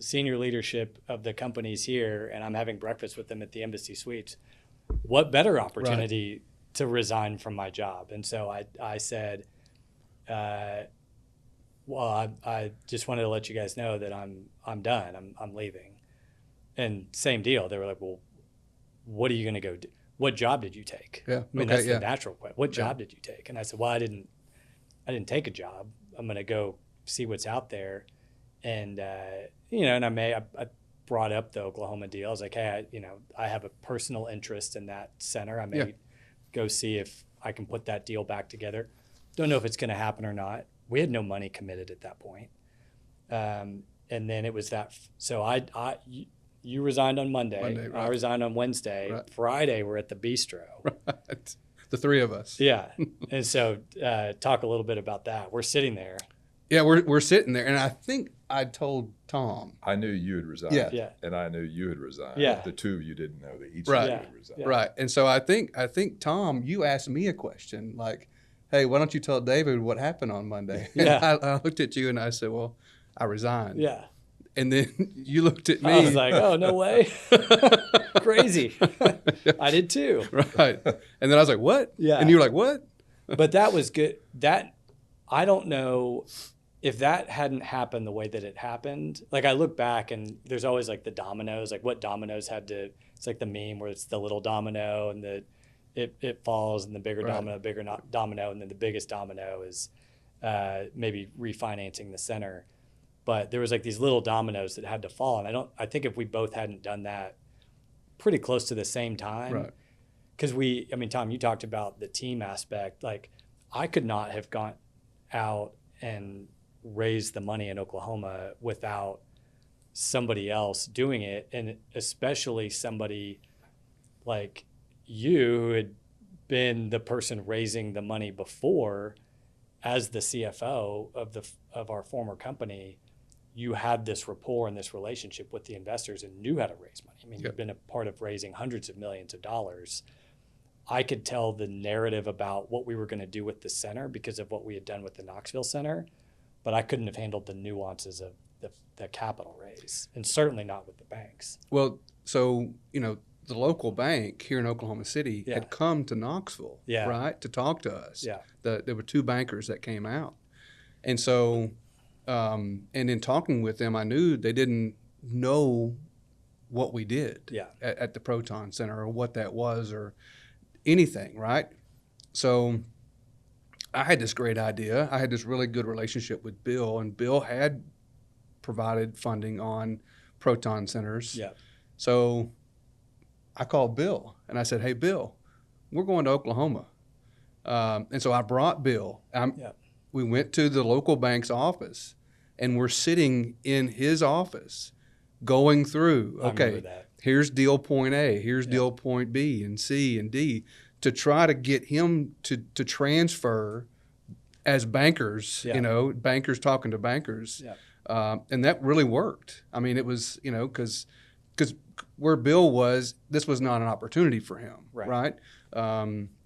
S1: senior leadership of the companies here, and I'm having breakfast with them at the Embassy Suites. What better opportunity to resign from my job? And so I said, well, I just wanted to let you guys know that I'm done. I'm leaving. And same deal. They were like, well, what are you going to go do? What job did you take?
S3: Yeah.
S1: I mean,
S3: Okay,
S1: that's the natural question. What job did you take? And I said, well, I didn't take a job. I'm going to go see what's out there. And, and I brought up the Oklahoma deal. I was like, hey, I have a personal interest in that center. I may go see if I can put that deal back together. Don't know if it's going to happen or not. We had no money committed at that point. And then it was that. So you resigned on Monday. Right. I resigned on Wednesday. Right. Friday, we're at the bistro.
S3: Right. The three of us.
S1: Yeah. And so talk a little bit about that. We're sitting there.
S3: Yeah, we're sitting there. And I think I told Tom.
S2: I knew you had resigned.
S3: Yeah.
S2: And I knew you had resigned.
S1: Yeah.
S2: The two of you didn't know that each
S3: right.
S2: of you had resigned.
S3: Yeah. Right. And so I think Tom, you asked me a question like, hey, why don't you tell David what happened on Monday?
S1: Yeah.
S3: I looked at you and I said, well, I resigned.
S1: Yeah.
S3: And then you looked at me.
S1: I was like, oh, no way. Crazy. I did too.
S3: Right. And then I was like, what?
S1: Yeah.
S3: And you were like, what?
S1: But that was good. I don't know if that hadn't happened the way that it happened. Like I look back and there's always like the dominoes, like what dominoes it's like the meme where it's the little domino and it falls and the bigger domino, and then the biggest domino is maybe refinancing the center. But there was like these little dominoes that had to fall. And I think if we both hadn't done that pretty close to the same time,
S3: right.
S1: Because Tom, you talked about the team aspect. Like I could not have gone out and raised the money in Oklahoma without somebody else doing it. And especially somebody like you who had been the person raising the money before as the CFO of our former company. You had this rapport and this relationship with the investors and knew how to raise money. I mean, You've been a part of raising hundreds of millions of dollars. I could tell the narrative about what we were going to do with the center because of what we had done with the Knoxville Center, but I couldn't have handled the nuances of the capital raise, and certainly not with the banks.
S3: Well, so, the local bank here in Oklahoma City had come to Knoxville, right, to talk to us.
S1: Yeah.
S3: There were two bankers that came out. And so... and in talking with them, I knew they didn't know what we did at the Proton Center or what that was or anything, right? So I had this great idea. I had this really good relationship with Bill, and Bill had provided funding on Proton Centers.
S1: Yeah.
S3: So I called Bill, and I said, hey, Bill, we're going to Oklahoma. And so I brought Bill. We went to the local bank's office, and we're sitting in his office going through, okay, here's deal point A, here's deal point B and C and D, to try to get him to transfer as bankers, bankers talking to bankers. Yeah. And that really worked. I mean, it was, because where Bill was, this was not an opportunity for him, right?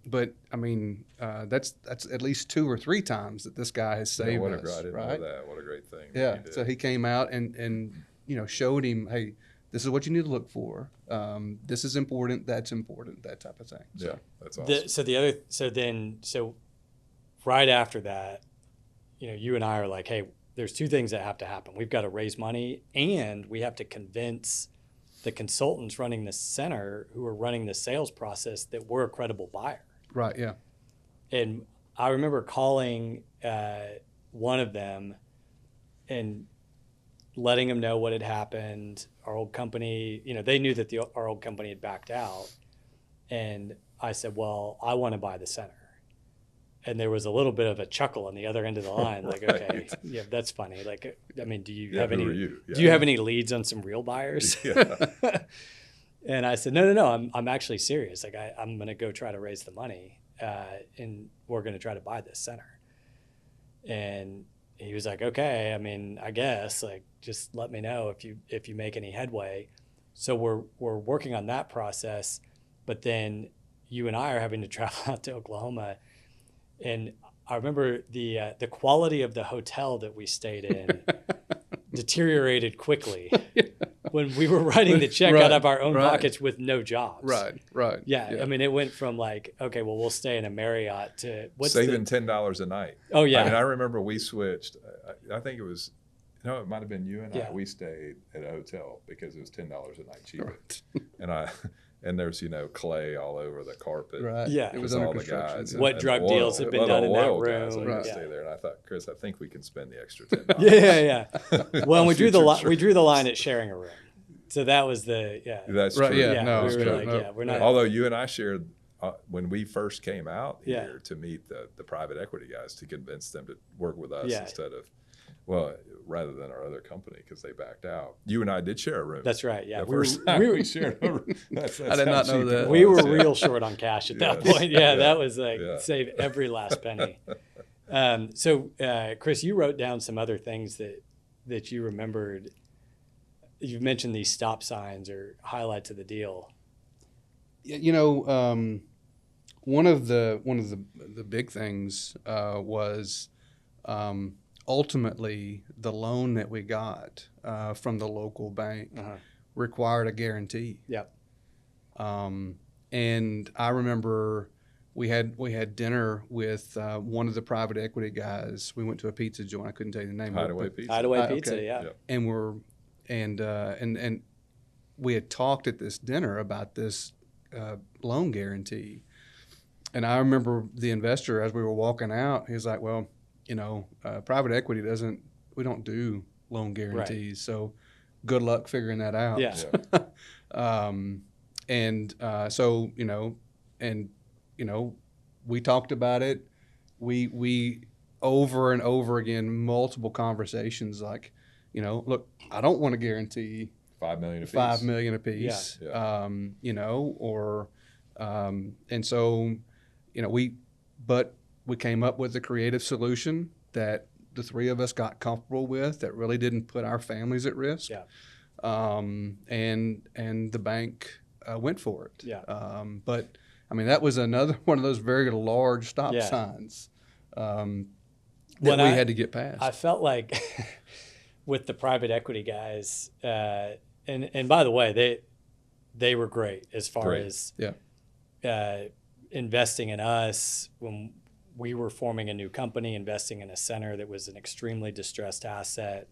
S3: But I mean, that's at least 2 or 3 times that this guy has saved
S2: what
S3: us.
S2: I didn't know that. What a great thing.
S3: Yeah. So he came out and showed him, hey, this is what you need to look for. This is important. That's important. That type of thing. So.
S2: Yeah, that's awesome.
S1: So right after that, you and I are like, hey, there's 2 things that have to happen. We've got to raise money, and we have to convince the consultants running the center who are running the sales process that we're a credible buyer.
S3: Right, yeah.
S1: And I remember calling one of them and letting them know what had happened. Our old company, they knew that our old company had backed out. And I said, well, I want to buy the center. And there was a little bit of a chuckle on the other end of the line. Like, okay, yeah, that's funny. Like, I mean, do you have any leads on some real buyers? Yeah. And I said, no, I'm actually serious. Like, I'm going to go try to raise the money, and we're going to try to buy this center. And he was like, okay, I mean, I guess, like, just let me know if you make any headway. So we're working on that process. but then you and I are having to travel out to Oklahoma. And I remember the quality of the hotel that we stayed in deteriorated quickly when we were writing the check out of our own pockets with no jobs.
S3: Right.
S1: Yeah. I mean, it went from like, okay, well, we'll stay in a Marriott to
S2: saving $10 a night.
S1: Oh, yeah.
S2: I mean, I remember we switched. I think it was, it might have been you and I. We stayed at a hotel because it was $10 a night cheaper. Right. And there's, clay all over the carpet.
S3: Right.
S1: Yeah.
S3: It was
S2: all
S3: under
S2: the
S3: construction.
S2: guys.
S1: What drug deals have been done in that room.
S2: Right. Stay there. And I thought, Chris, I think we can spend the extra $10.
S1: Yeah. Well, we drew the line at sharing a room. So that was
S2: That's
S3: right,
S2: true.
S3: Yeah, no,
S1: we were
S3: true.
S1: like,
S3: No.
S1: we're not.
S2: Although you and I shared when we first came out here to meet the private equity guys to convince them to work with us instead of, rather than our other company because they backed out. You and I did share a room.
S1: That's right. Yeah,
S2: we shared a room. That's
S3: I did not know that.
S1: We were real short on cash at that point. That was like save every last penny. So, Chris, you wrote down some other things that you remembered. You've mentioned these stop signs or highlights of the deal.
S3: One of the big things was ultimately the loan that we got from the local bank required a guarantee.
S1: Yep.
S3: And I remember we had dinner with one of the private equity guys. We went to a pizza joint. I couldn't tell you the name.
S2: Hideaway Pizza.
S1: Hideaway Pizza.
S3: Okay.
S1: Yeah.
S2: Yep.
S3: And we had talked at this dinner about this loan guarantee. And I remember the investor, as we were walking out, he was like, well, private equity we don't do loan guarantees. Right. So good luck figuring that out.
S1: Yeah.
S3: We talked about it. We over and over again, multiple conversations like, look, I don't want to guarantee
S2: $5 million apiece.
S3: $5 million apiece.
S2: Yeah.
S3: And so, we came up with a creative solution that the three of us got comfortable with that really didn't put our families at risk.
S1: Yeah.
S3: And the bank went for it.
S1: Yeah.
S3: But I mean, that was another one of those very large stop signs that we had to get past.
S1: I felt like with the private equity guys, and by the way, they were great as far as investing in us when we were forming a new company, investing in a center that was an extremely distressed asset.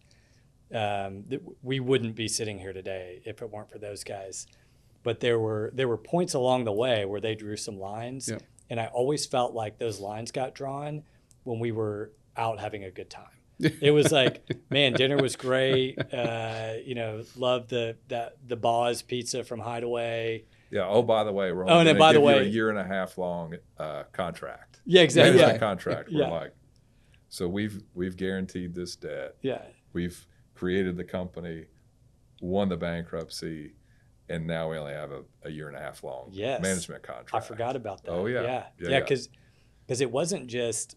S1: We wouldn't be sitting here today if it weren't for those guys. But there were points along the way where they drew some lines, and I always felt like those lines got drawn when we were out having a good time. It was like, man, dinner was great. Loved the Boz pizza from Hideaway.
S2: Yeah. Oh, by the way, we're only going to give you a year and a half long contract.
S1: Yeah, exactly.
S2: Management contract. We're like, so we've guaranteed this debt.
S1: Yeah.
S2: We've created the company, won the bankruptcy, and now we only have a year and a half long management contract.
S1: I forgot about that.
S2: Oh yeah.
S1: Yeah. Because it wasn't just.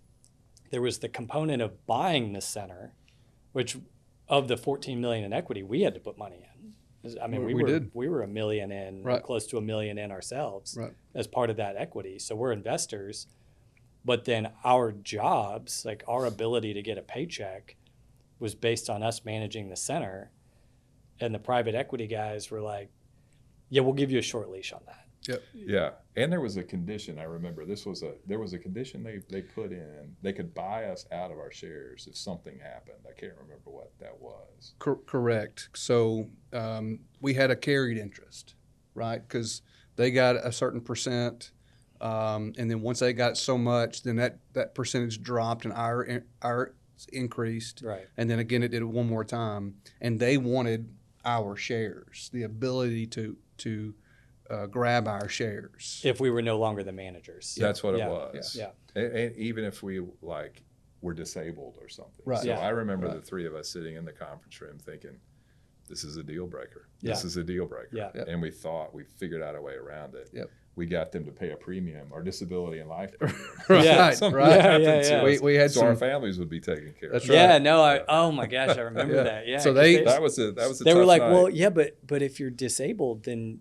S1: There was the component of buying the center, which of the $14 million in equity, we had to put money in. I mean, we were $1 million in, close to $1 million in ourselves as part of that equity. So we're investors, but then our jobs, like our ability to get a paycheck, was based on us managing the center, and the private equity guys were like, "Yeah, we'll give you a short leash on that."
S3: Yep.
S2: Yeah, and there was a condition. I remember there was a condition they put in. They could buy us out of our shares if something happened. I can't remember what that was.
S3: Correct. So we had a carried interest, right? Because they got a certain percent, and then once they got so much, then that percentage dropped and our increased.
S1: Right.
S3: And then again, it did it one more time, and they wanted our shares, the ability to grab our shares
S1: if we were no longer the managers.
S2: That's what it was.
S1: Yeah.
S2: And even if we were disabled or something.
S3: Right.
S2: So I remember the three of us sitting in the conference room thinking, this is a deal breaker. This is a deal breaker.
S1: Yeah.
S3: Yep.
S2: And we figured out a way around it.
S3: Yep.
S2: We got them to pay a premium, or disability and life premium.
S3: We had
S2: our families would be taken care of.
S3: That's right.
S1: Yeah, no, oh my gosh, I remember that. Yeah.
S3: So
S2: that was a
S1: they were
S2: tough
S1: like,
S2: night.
S1: well, yeah, but if you're disabled, then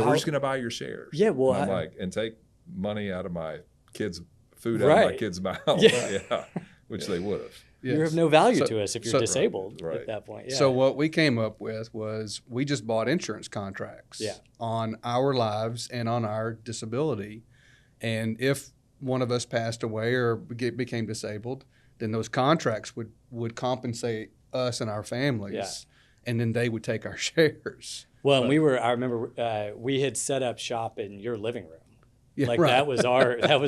S2: we're just going to buy your shares.
S1: Yeah, well,
S2: and I'm like, and take money out of my kids' food out of my
S1: Right.
S2: kids' mouth.
S1: Yeah.
S2: Which they would have.
S1: You're of no value
S3: So-
S1: to us if you're
S3: so-
S1: disabled
S2: Right.
S1: at that point. Yeah.
S3: So what we came up with was we just bought insurance contracts
S1: Yeah.
S3: on our lives and on our disability. And if one of us passed away or became disabled, then those contracts would compensate us and our families.
S1: Yeah.
S3: And then they would take our shares.
S1: Well, and I remember we had set up shop in your living room.
S3: Yeah,
S1: Like
S3: right.
S1: that was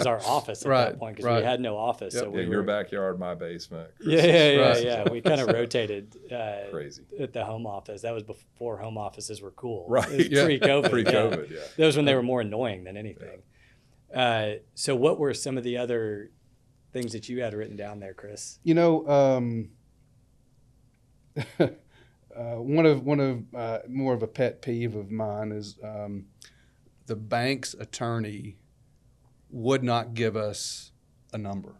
S1: our office at that point because we had no office.
S3: Yep.
S1: So we
S2: Your
S1: were,
S2: backyard, my basement.
S1: yeah.
S3: Right.
S1: We kind of rotated
S2: Crazy.
S1: at the home office. That was before home offices were cool.
S2: Right.
S1: It was
S3: Yeah.
S1: pre-COVID.
S2: Pre-COVID, yeah.
S1: That was when they were more annoying than anything. So what were some of the other things that you had written down there, Chris?
S3: You know, one of more of a pet peeve of mine is the bank's attorney would not give us a number,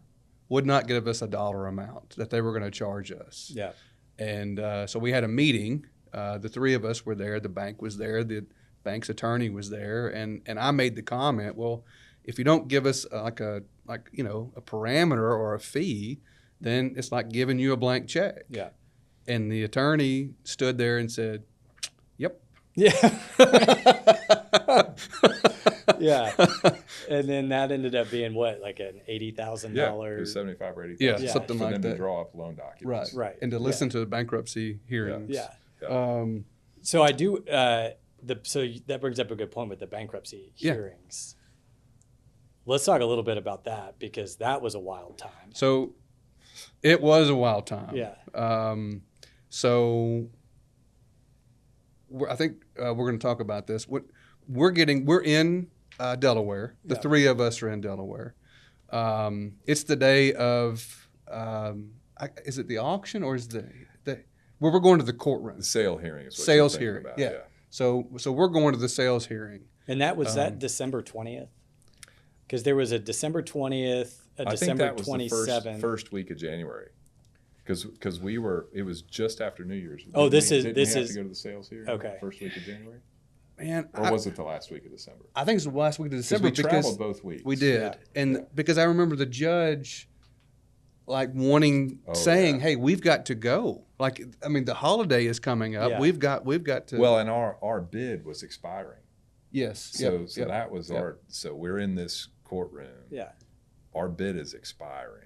S3: would not give us a dollar amount that they were going to charge us.
S1: Yeah.
S3: And so we had a meeting. The three of us were there. The bank was there. The bank's attorney was there. And I made the comment, well, if you don't give us a parameter or a fee, then it's like giving you a blank check.
S1: Yeah.
S3: And the attorney stood there and said, "Yep."
S1: Yeah. Yeah. And then that ended up being what, like an $80,000?
S2: Yeah, it was 75 or 80.
S3: Yeah,
S1: Yeah.
S3: something
S2: for
S3: like
S2: them to
S3: that.
S2: draw up loan documents.
S3: Right.
S1: Right.
S3: And to listen to the bankruptcy hearings.
S1: Yeah.
S3: So
S1: I do. So that brings up a good point with the bankruptcy
S3: Yeah.
S1: hearings. Let's talk a little bit about that because that was a wild time.
S3: So it was a wild time.
S1: Yeah.
S3: So I think we're going to talk about this. We're in Delaware. The
S1: Yeah.
S3: three of us are in Delaware. It's the day of, is it the auction or is the where we're going to the courtroom?
S2: The sale hearing is what
S3: Sales
S2: you're
S3: hearing,
S2: thinking
S3: yeah.
S2: about.
S3: So we're going to the sales hearing.
S1: And that was that December 20th? Because there was a December 20th, a
S2: I think
S1: December
S2: that was
S1: 27th.
S2: the first week of January. Because it was just after New Year's.
S1: Oh,
S2: Didn't
S1: this
S2: we
S1: is-
S2: have to go to the sales hearing
S1: Okay.
S2: first week of January?
S3: Man,
S2: Or was it the last week of December?
S3: I think it's the last week of
S2: Because
S3: December
S2: we traveled both weeks.
S3: we did.
S1: Yeah.
S3: And because I remember the judge like
S2: Oh,
S3: saying,
S2: yeah.
S3: "Hey, we've got to go." Like, I mean, the holiday is coming up.
S1: Yeah.
S3: We've got to.
S2: Well, and our bid was expiring.
S3: yes.
S2: So
S3: Yep.
S2: that was
S3: Yep.
S2: so we're in this courtroom.
S1: Yeah.
S2: Our bid is expiring.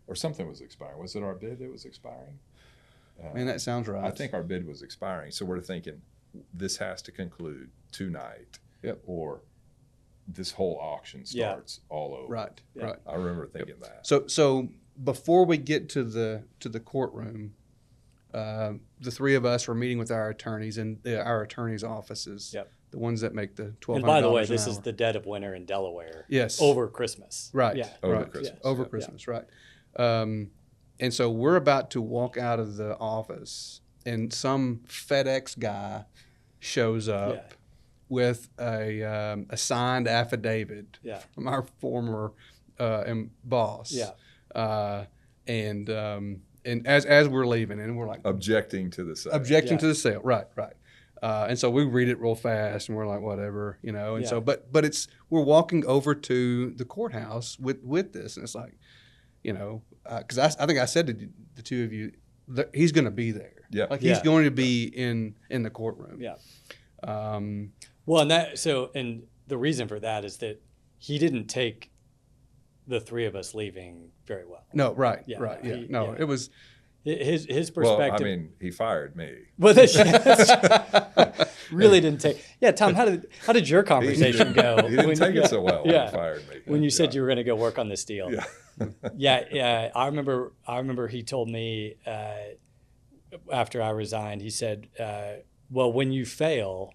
S2: Or something was expiring. Was it our bid that was expiring?
S3: Man, that sounds right.
S2: I think our bid was expiring. So we're thinking this has to conclude tonight.
S3: Yep.
S2: Or this whole auction
S1: Yeah.
S2: starts all over.
S3: right.
S1: Yeah.
S3: Right.
S2: I remember thinking that.
S3: So before we get to the courtroom, the three of us were meeting with our attorneys in our attorneys' offices.
S1: Yep.
S3: The ones that make the $1,200
S1: And by the way,
S3: an
S1: this is
S3: hour.
S1: the dead of winter in Delaware.
S3: Yes.
S1: Over Christmas.
S3: Right.
S1: Yeah.
S2: Over
S3: right.
S2: Christmas.
S3: Over
S2: Yeah.
S3: Christmas, right. And so we're about to walk out of the office, and some FedEx guy shows up
S1: Yeah.
S3: with a signed affidavit
S1: Yeah.
S3: from our former boss.
S1: Yeah.
S3: And as we're leaving, and we're like
S2: Objecting to the sale.
S3: objecting
S1: Yeah.
S3: to the sale, right. And so we read it real fast, and we're like, whatever, And
S1: Yeah.
S3: so, but we're walking over to the courthouse with this, and it's like, because I think I said to the two of you, that he's going to be there.
S2: Yeah.
S3: Like
S1: Yeah.
S3: he's going to be in the courtroom.
S1: Yeah.
S3: Um,
S1: Well, and the reason for that is that he didn't take the three of us leaving very well.
S3: no, right,
S1: Yeah,
S3: right,
S1: no,
S3: yeah.
S1: he-
S3: No,
S1: yeah.
S3: it was.
S1: His
S2: Well,
S1: perspective.
S2: I mean, he fired me.
S1: Well, really didn't take. Yeah, Tom, how did your conversation go?
S2: He didn't
S1: when
S2: take
S1: you-
S2: it so well when
S1: Yeah.
S2: he fired me.
S1: When you said
S2: Yeah.
S1: you were going to go work on this deal.
S2: Yeah.
S1: Yeah. I remember he told me after I resigned, he said, well, when you fail,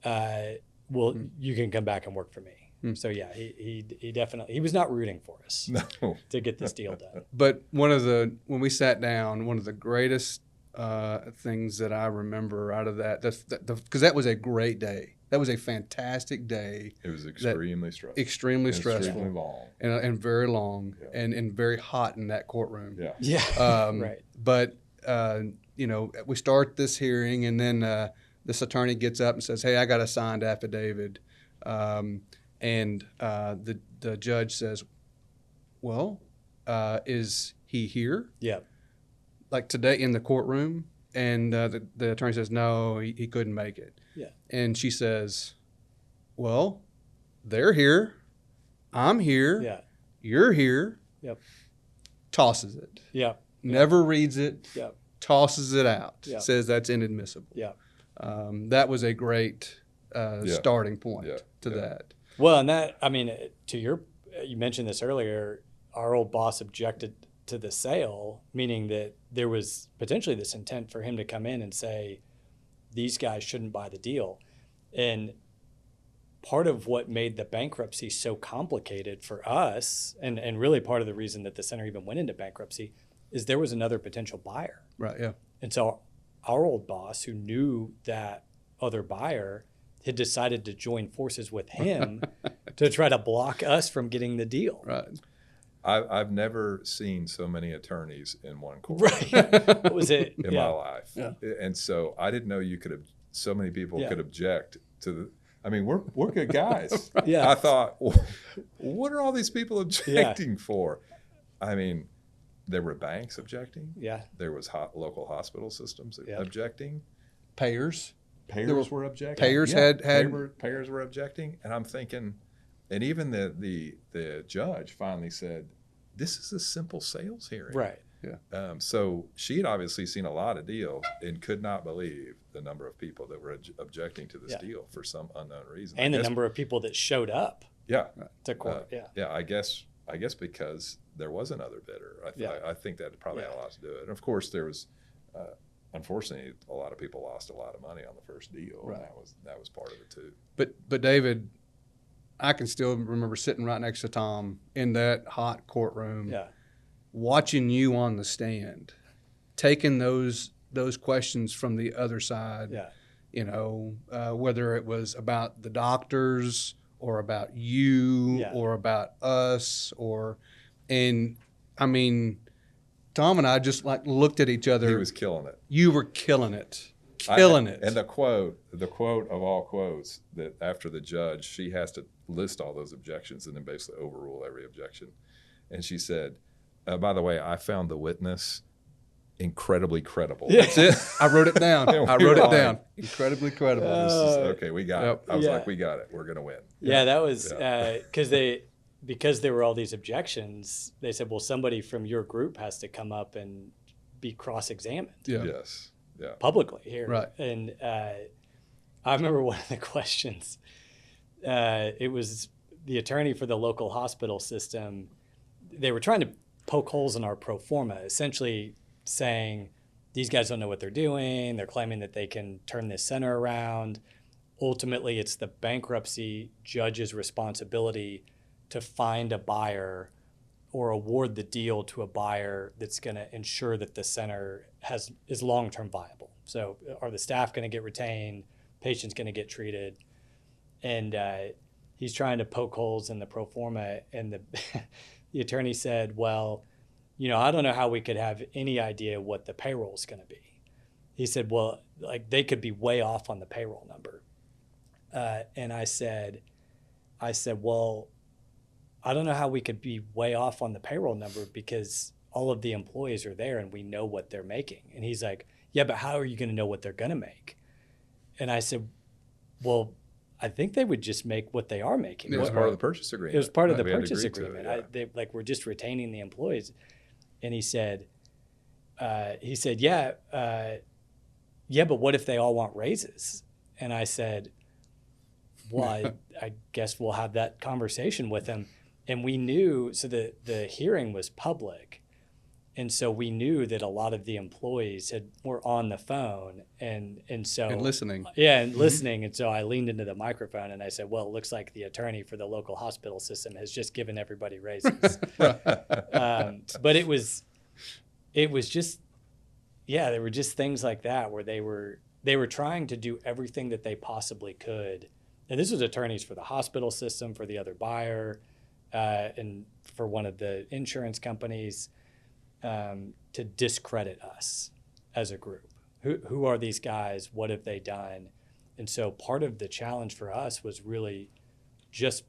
S1: you can come back and work for me. So yeah, he definitely, he was not rooting for us
S2: No.
S1: to get this deal done.
S3: But when we sat down, one of the greatest things that I remember out of that, because that was a great day. That was a fantastic day.
S2: It was extremely stressful.
S3: Extremely stressful.
S2: Extremely long.
S3: And very long,
S2: Yeah.
S3: and very hot in that courtroom.
S2: Yeah.
S1: Yeah. Right.
S3: But we start this hearing, and then This attorney gets up and says, "Hey, I got a signed affidavit," and the judge says, "Well, is he here?"
S1: Yeah.
S3: Like today in the courtroom, and the attorney says, "No, he couldn't make it."
S1: Yeah.
S3: And she says, "Well, they're here. I'm here.
S1: Yeah.
S3: You're here."
S1: Yep.
S3: Tosses it.
S1: Yeah.
S3: Never reads it.
S1: Yeah.
S3: Tosses it out.
S1: Yeah.
S3: Says that's inadmissible.
S1: Yeah.
S3: That was a great starting point to
S2: Yeah.
S3: that.
S1: Well, and that, I mean, you mentioned this earlier, our old boss objected to the sale, meaning that there was potentially this intent for him to come in and say, these guys shouldn't buy the deal. And part of what made the bankruptcy so complicated for us, and really part of the reason that the center even went into bankruptcy, is there was another potential buyer.
S3: Right, yeah.
S1: And so our old boss, who knew that other buyer, had decided to join forces with him to try to block us from getting the deal.
S3: Right.
S2: I've never seen so many attorneys in one court
S1: Right. What was it?
S2: in my life.
S3: Yeah.
S2: And so I didn't know you could have, so many people
S1: Yeah.
S2: could object to the, I mean, we're good guys.
S1: Yeah.
S2: I thought, what are all these people objecting for? I mean, there were banks objecting.
S1: Yeah.
S2: There was local hospital systems
S1: Yeah.
S2: objecting.
S3: Payers.
S2: Payers were objecting.
S3: Payers
S2: Payers were objecting, and I'm thinking, and even the judge finally said, "This is a simple sales hearing."
S1: Right.
S2: So she had obviously seen a lot of deals and could not believe the number of people that were objecting to this
S1: Yeah.
S2: deal for some unknown reason.
S1: And
S2: I
S1: the
S2: guess,
S1: number of people that showed up
S2: yeah,
S1: to court.
S2: yeah. I guess because there was another bidder. I think that probably had a lot to do with it. And of course, there was. Unfortunately, a lot of people lost a lot of money on the first deal.
S3: Right.
S2: And that was part of it too.
S3: But David, I can still remember sitting right next to Tom in that hot courtroom,
S1: Yeah.
S3: watching you on the stand, taking those questions from the other side.
S1: Yeah.
S3: You know, whether it was about the doctors or about you
S1: Yeah.
S3: or about us and I mean, Tom and I just like looked at each other.
S2: He was killing it.
S3: You were killing it. Killing it.
S2: And the quote of all quotes, that after the judge, she has to list all those objections and then basically overrule every objection. And she said, by the way, I found the witness incredibly credible.
S1: Yeah.
S3: That's it. I wrote it down.
S2: And
S3: I
S2: we
S3: wrote
S2: were
S3: it down.
S2: like,
S3: Incredibly credible.
S2: This is, okay, we got
S3: Yep.
S2: it. I was
S1: Yeah.
S2: like, we got it. We're going to win.
S1: Yeah, that was because there were all these objections. They said, well, somebody from your group has to come up and be cross-examined
S3: Yeah.
S2: Yes. Yeah.
S1: publicly here.
S3: Right.
S1: And I remember one of the questions. It was the attorney for the local hospital system. They were trying to poke holes in our pro forma, essentially saying these guys don't know what they're doing. They're claiming that they can turn this center around. Ultimately, it's the bankruptcy judge's responsibility to find a buyer or award the deal to a buyer that's going to ensure that the center is long-term viable. So are the staff going to get retained? Patients going to get treated? And he's trying to poke holes in the pro forma. And the attorney said, well, I don't know how we could have any idea what the payroll is going to be. He said, well, like they could be way off on the payroll number. And I said, well, I don't know how we could be way off on the payroll number because all of the employees are there and we know what they're making. And he's like, yeah, but how are you going to know what they're going to make? And I said, well, I think they would just make what they are making.
S2: It was part of the purchase agreement.
S1: It was part of the
S2: We had to
S1: purchase
S2: agree to it,
S1: agreement. We're just retaining the employees. And he said, yeah, but what if they all want raises? And I said, well, I guess we'll have that conversation with them. And we knew, so the hearing was public. And so we knew that a lot of the employees were on the phone and
S3: listening.
S1: Yeah, and listening. And so I leaned into the microphone and I said, well, it looks like the attorney for the local hospital system has just given everybody raises. But it was just, yeah, there were just things like that where they were trying to do everything that they possibly could. And this was attorneys for the hospital system, for the other buyer, and for one of the insurance companies, to discredit us as a group. Who are these guys? What have they done? And so part of the challenge for us was really just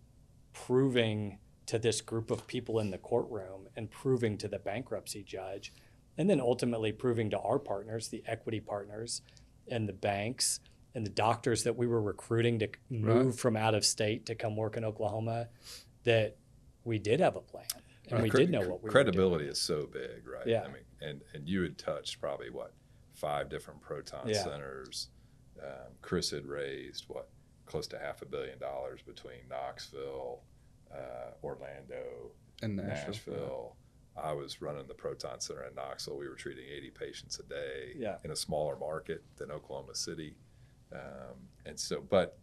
S1: proving to this group of people in the courtroom and proving to the bankruptcy judge, and then ultimately proving to our partners, the equity partners and the banks and the doctors that we were recruiting to move from out of state to come work in Oklahoma, that we did have a plan and we did know what we were
S2: credibility
S1: doing.
S2: is so big, right?
S1: Yeah.
S2: I mean, and you had touched probably 5 different proton centers. Chris had raised close to $500 million between Knoxville, Orlando,
S3: and
S2: Nashville. I was running the Proton Center in Knoxville. We were treating 80 patients a day in a smaller market than Oklahoma City. And so, but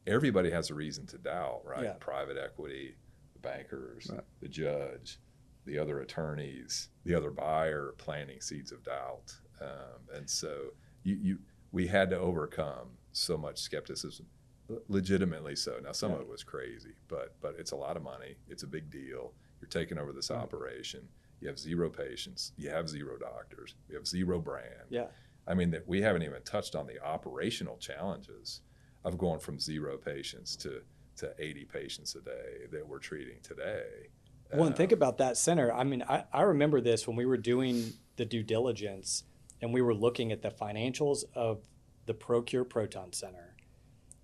S2: everybody has a reason to doubt, right?
S1: Yeah.
S2: Private equity, the bankers, the judge, the other attorneys, the other buyer planting seeds of doubt. And so we had to overcome so much skepticism, legitimately so. Now, some of it was crazy, but it's a lot of money. It's a big deal. You're taking over this operation. You have 0 patients. You have 0 doctors. We have 0 brand.
S1: Yeah.
S2: I mean, that we haven't even touched on the operational challenges of going from 0 patients to 80 patients a day that we're treating today.
S1: Well, and think about that center. I mean, I remember this when we were doing the due diligence and we were looking at the financials of the Procure Proton Center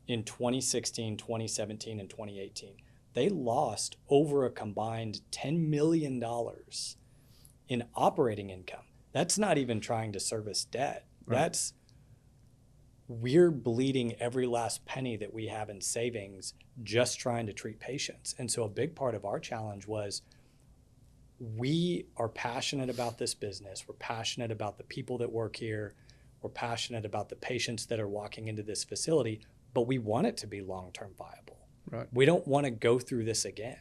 S1: in 2016, 2017, and 2018. They lost over a combined $10 million in operating income. That's not even trying to service debt. Right. We're bleeding every last penny that we have in savings just trying to treat patients. And so a big part of our challenge was we are passionate about this business. We're passionate about the people that work here. We're passionate about the patients that are walking into this facility, but we want it to be long-term viable.
S3: Right.
S1: We don't want to go through this again.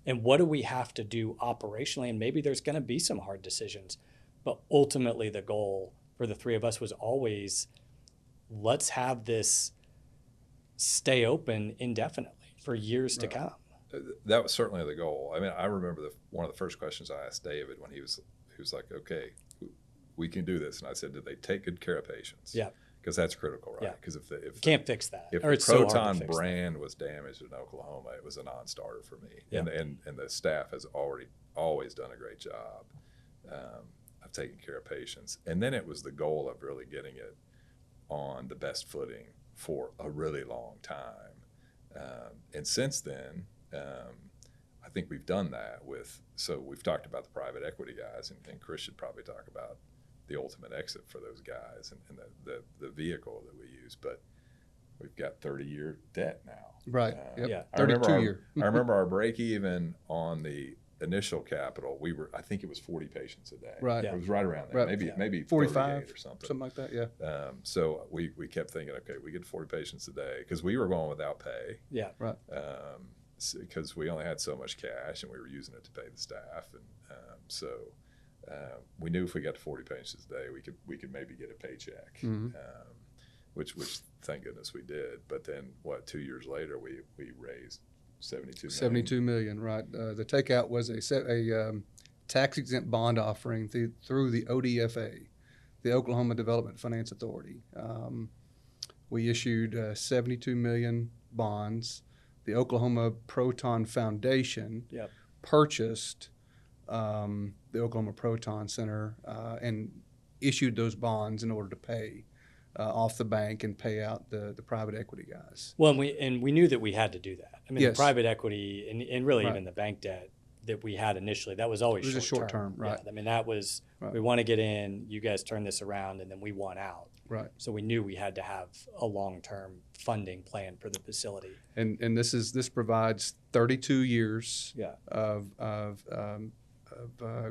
S1: And what do we have to do operationally? And maybe there's going to be some hard decisions, but ultimately the goal for the 3 of us was always, let's have this stay open indefinitely for years to come.
S2: That was certainly the goal. I mean, I remember one of the first questions I asked David when he was like, okay, we can do this. And I said, did they take good care of patients?
S1: Yeah.
S2: Because that's critical, right?
S1: Yeah.
S2: Because if
S1: can't fix that.
S2: If
S1: or
S2: the Proton brand was damaged in Oklahoma, it was a non-starter for me. Yeah. And the staff has always done a great job of taking care of patients. And then it was the goal of really getting it on the best footing for a really long time. And since then, I think we've done that so we've talked about the private equity guys, and Chris should probably talk about the ultimate exit for those guys and the vehicle that we use. But we've got 30-year debt now.
S3: Right.
S1: Yeah.
S3: 32-year.
S2: I remember our break even on the initial capital, I think it was 40 patients a day.
S3: Right.
S2: It was right around there.
S3: Right.
S2: Maybe
S3: 45
S2: or something.
S3: Something like that, yeah.
S2: So we kept thinking, okay, we get 40 patients a day because we were going without pay.
S1: Yeah.
S3: Right.
S2: Because we only had so much cash and we were using it to pay the staff. And we knew if we got to 40 patients a day, we could maybe get a paycheck, which thank goodness we did. But then 2 years later, we raised $72 million.
S3: Right. The takeout was a tax-exempt bond offering through the ODFA, the Oklahoma Development Finance Authority. We issued 72 million bonds. The Oklahoma Proton Foundation purchased the Oklahoma Proton Center and issued those bonds in order to pay off the bank and pay out the private equity guys.
S1: Well, and we knew that we had to do that. I mean,
S3: Yes.
S1: the private equity and really even the bank debt that we had initially, that was always
S3: short term. Right.
S1: Yeah, I mean, that was, we want to get in, you guys turn this around, and then we want out.
S3: Right.
S1: So we knew we had to have a long-term funding plan for the facility.
S3: And this provides 32 years of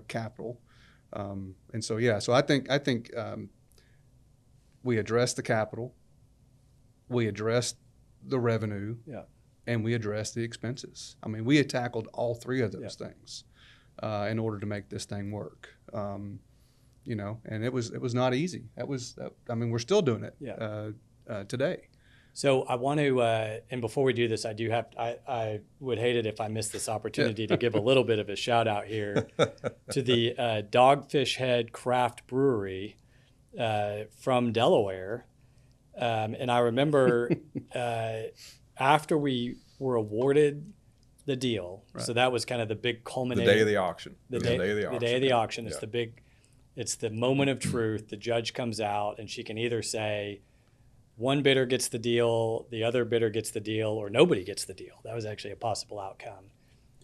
S3: capital. And so I think we addressed the capital, we addressed the revenue, and we addressed the expenses. I mean, we had tackled all 3 of those things in order to make this thing work. And it was not easy. We're still doing it today.
S1: So I want to, and before we do this, I would hate it if I missed this opportunity to give a little bit of a shout out here to the Dogfish Head Craft Brewery from Delaware. And I remember after we were awarded the deal, so that was kind of the big culminating.
S2: The day of the auction.
S1: The day of the auction. It's it's the moment of truth. The judge comes out and she can either say one bidder gets the deal, the other bidder gets the deal, or nobody gets the deal. That was actually a possible outcome.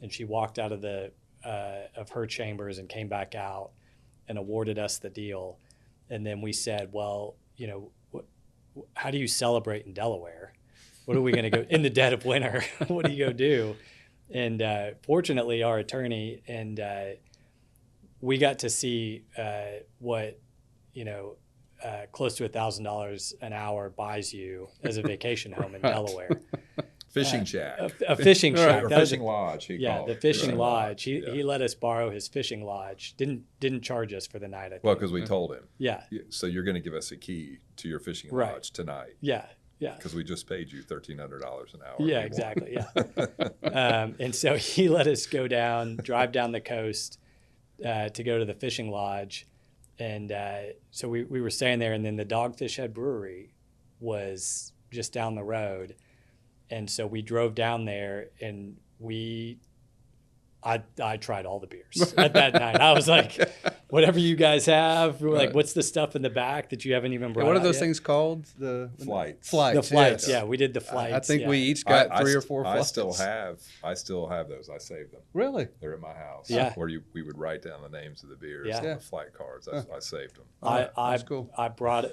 S1: And she walked out of of her chambers and came back out and awarded us the deal. And then we said, well, you know, how do you celebrate in Delaware? What are we going to go in the dead of winter? What do you go do? And fortunately, our attorney and we got to see what, you know, close to $1,000 an hour buys you as a vacation home in Delaware.
S2: Fishing shack.
S1: A fishing shack.
S2: Or fishing lodge.
S1: The fishing lodge. He let us borrow his fishing lodge. Didn't charge us for the night, I think.
S2: Well, because we told him.
S1: Yeah.
S2: So you're going to give us a key to your fishing lodge tonight.
S1: Yeah. Yeah.
S2: Because we just paid you $1,300 an hour.
S1: Yeah, exactly. Yeah. And so he let us go drive down the coast to go to the fishing lodge. And so we were staying there, and then the Dogfish Head Brewery was just down the road. And so we drove down there, and I tried all the beers at that night. I was like, whatever you guys have. We were like, what's the stuff in the back that you haven't even brought out
S3: What are those
S1: yet?
S3: things called? The
S2: Flights.
S3: Flights.
S1: The flights.
S3: Yes.
S1: Yeah, we did the flights.
S3: I think we each got 3 or 4 flights.
S2: I still have those. I saved them.
S3: Really?
S2: They're at my house.
S1: Yeah.
S2: Where we would write down the names of the beers on the flight cards. I saved them.
S1: That's
S3: cool.
S1: I bought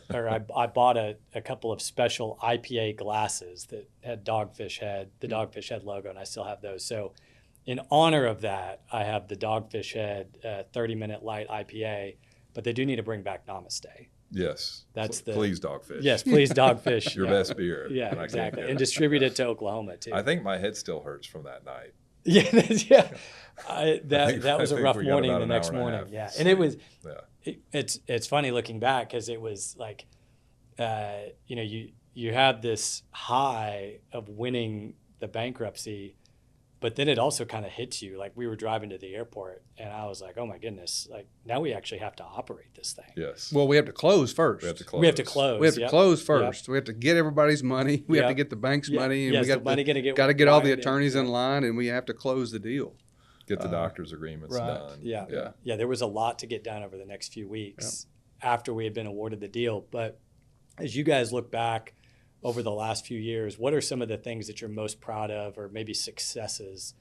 S1: a couple of special IPA glasses that had Dogfish Head, the Dogfish Head logo, and I still have those. So in honor of that, I have the Dogfish Head 30-minute light IPA, but they do need to bring back Namaste.
S2: Yes. Please Dogfish.
S1: Yes, please Dogfish.
S2: Your best beer.
S1: Yeah, exactly. And distribute it to Oklahoma too.
S2: I think my head still hurts from that night.
S1: Yeah, that was a rough morning the next morning. Yeah, and it was. Yeah. It's funny looking back because it was like, you know, you had this high of winning the bankruptcy, but then it also kind of hits you. Like we were driving to the airport, and I was like, oh my goodness, like now we actually have to operate this thing.
S2: Yes.
S3: Well, we have to close first.
S2: We have to close.
S3: We have to close first. Yep. We have to get everybody's money. We have to get the bank's money, and we got to get all the attorneys in line, and we have to close the deal.
S2: Get the doctor's agreements done.
S1: Yeah. There was a lot to get done over the next few weeks after we had been awarded the deal. But as you guys look back over the last few years, what are some of the things that you're most proud of, or maybe successes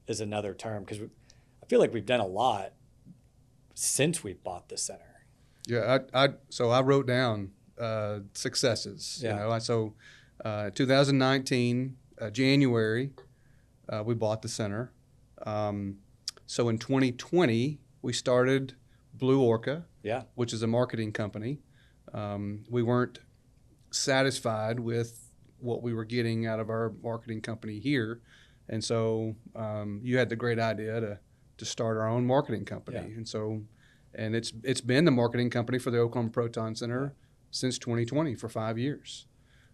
S1: is another term? Because I feel like we've done a lot since we bought the center.
S3: Yeah, so I wrote down successes.
S1: Yeah.
S3: You know, so 2019 January, we bought the center. So in 2020 we started Blue Orca, which is a marketing company. We weren't satisfied with what we were getting out of our marketing company here, and so you had the great idea to start our own marketing company. And it's been the marketing company for the Oklahoma Proton Center since 2020 for 5 years.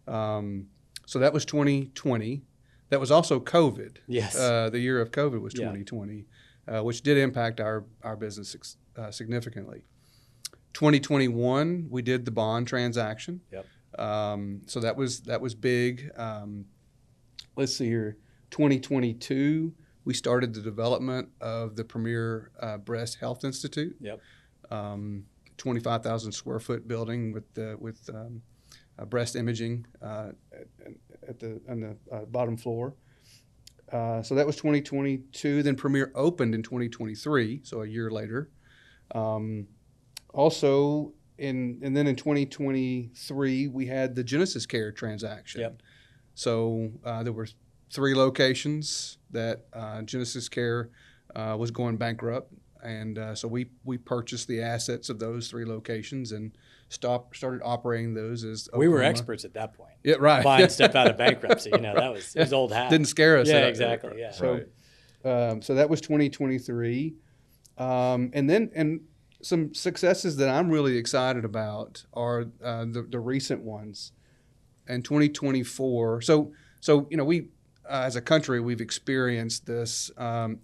S3: So that was 2020. That was also COVID.
S1: Yes.
S3: The year of COVID was 2020, which did impact our business significantly. 2021 we did the bond transaction.
S1: Yep.
S3: So that was big. Let's see here. 2022, we started the development of the premier Breast Health Institute.
S1: Yep.
S3: 25,000 square foot building with breast imaging on the bottom floor. So that was 2022. Then Premier opened in 2023, so a year later. Also, and then in 2023, we had the Genesis Care transaction.
S1: Yep.
S3: So there were 3 locations that Genesis Care was going bankrupt, and so we purchased the assets of those 3 locations and started operating those as Oklahoma.
S1: We were experts at that point.
S3: Yeah, right.
S1: Buying stuff out of bankruptcy. You know, it was old hat.
S3: Didn't scare us.
S1: Yeah, exactly. Yeah.
S3: So, so that was 2023, and some successes that I'm really excited about are the recent ones. In 2024, so you know, we as a country we've experienced this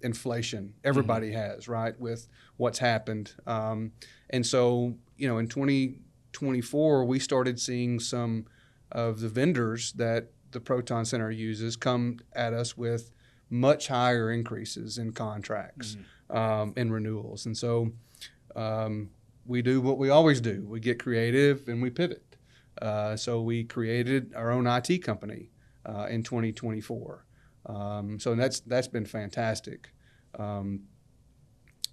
S3: inflation. Everybody has, right, with what's happened, and so you know, in 2024 we started seeing some of the vendors that the Proton Center uses come at us with much higher increases in contracts and renewals. And so we do what we always do. We get creative and we pivot. So we created our own IT company in 2024. So that's been fantastic. And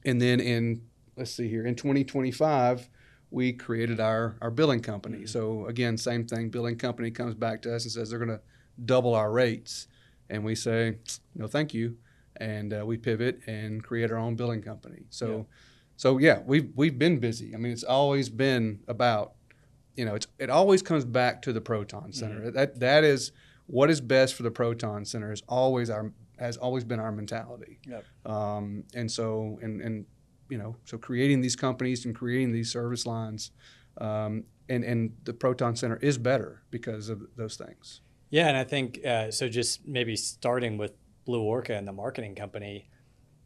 S3: then in 2025, we created our billing company. So again, same thing. Billing company comes back to us and says they're going to double our rates, and we say no, thank you, and we pivot and create our own billing company. So we've been busy. I mean, it's always been about, it always comes back to the Proton Center. That is what is best for the Proton Center has always been our mentality.
S1: Yep.
S3: So creating these companies and creating these service lines, and the Proton Center is better because of those things.
S1: Yeah, and I think so. Just maybe starting with Blue Orca and the marketing company,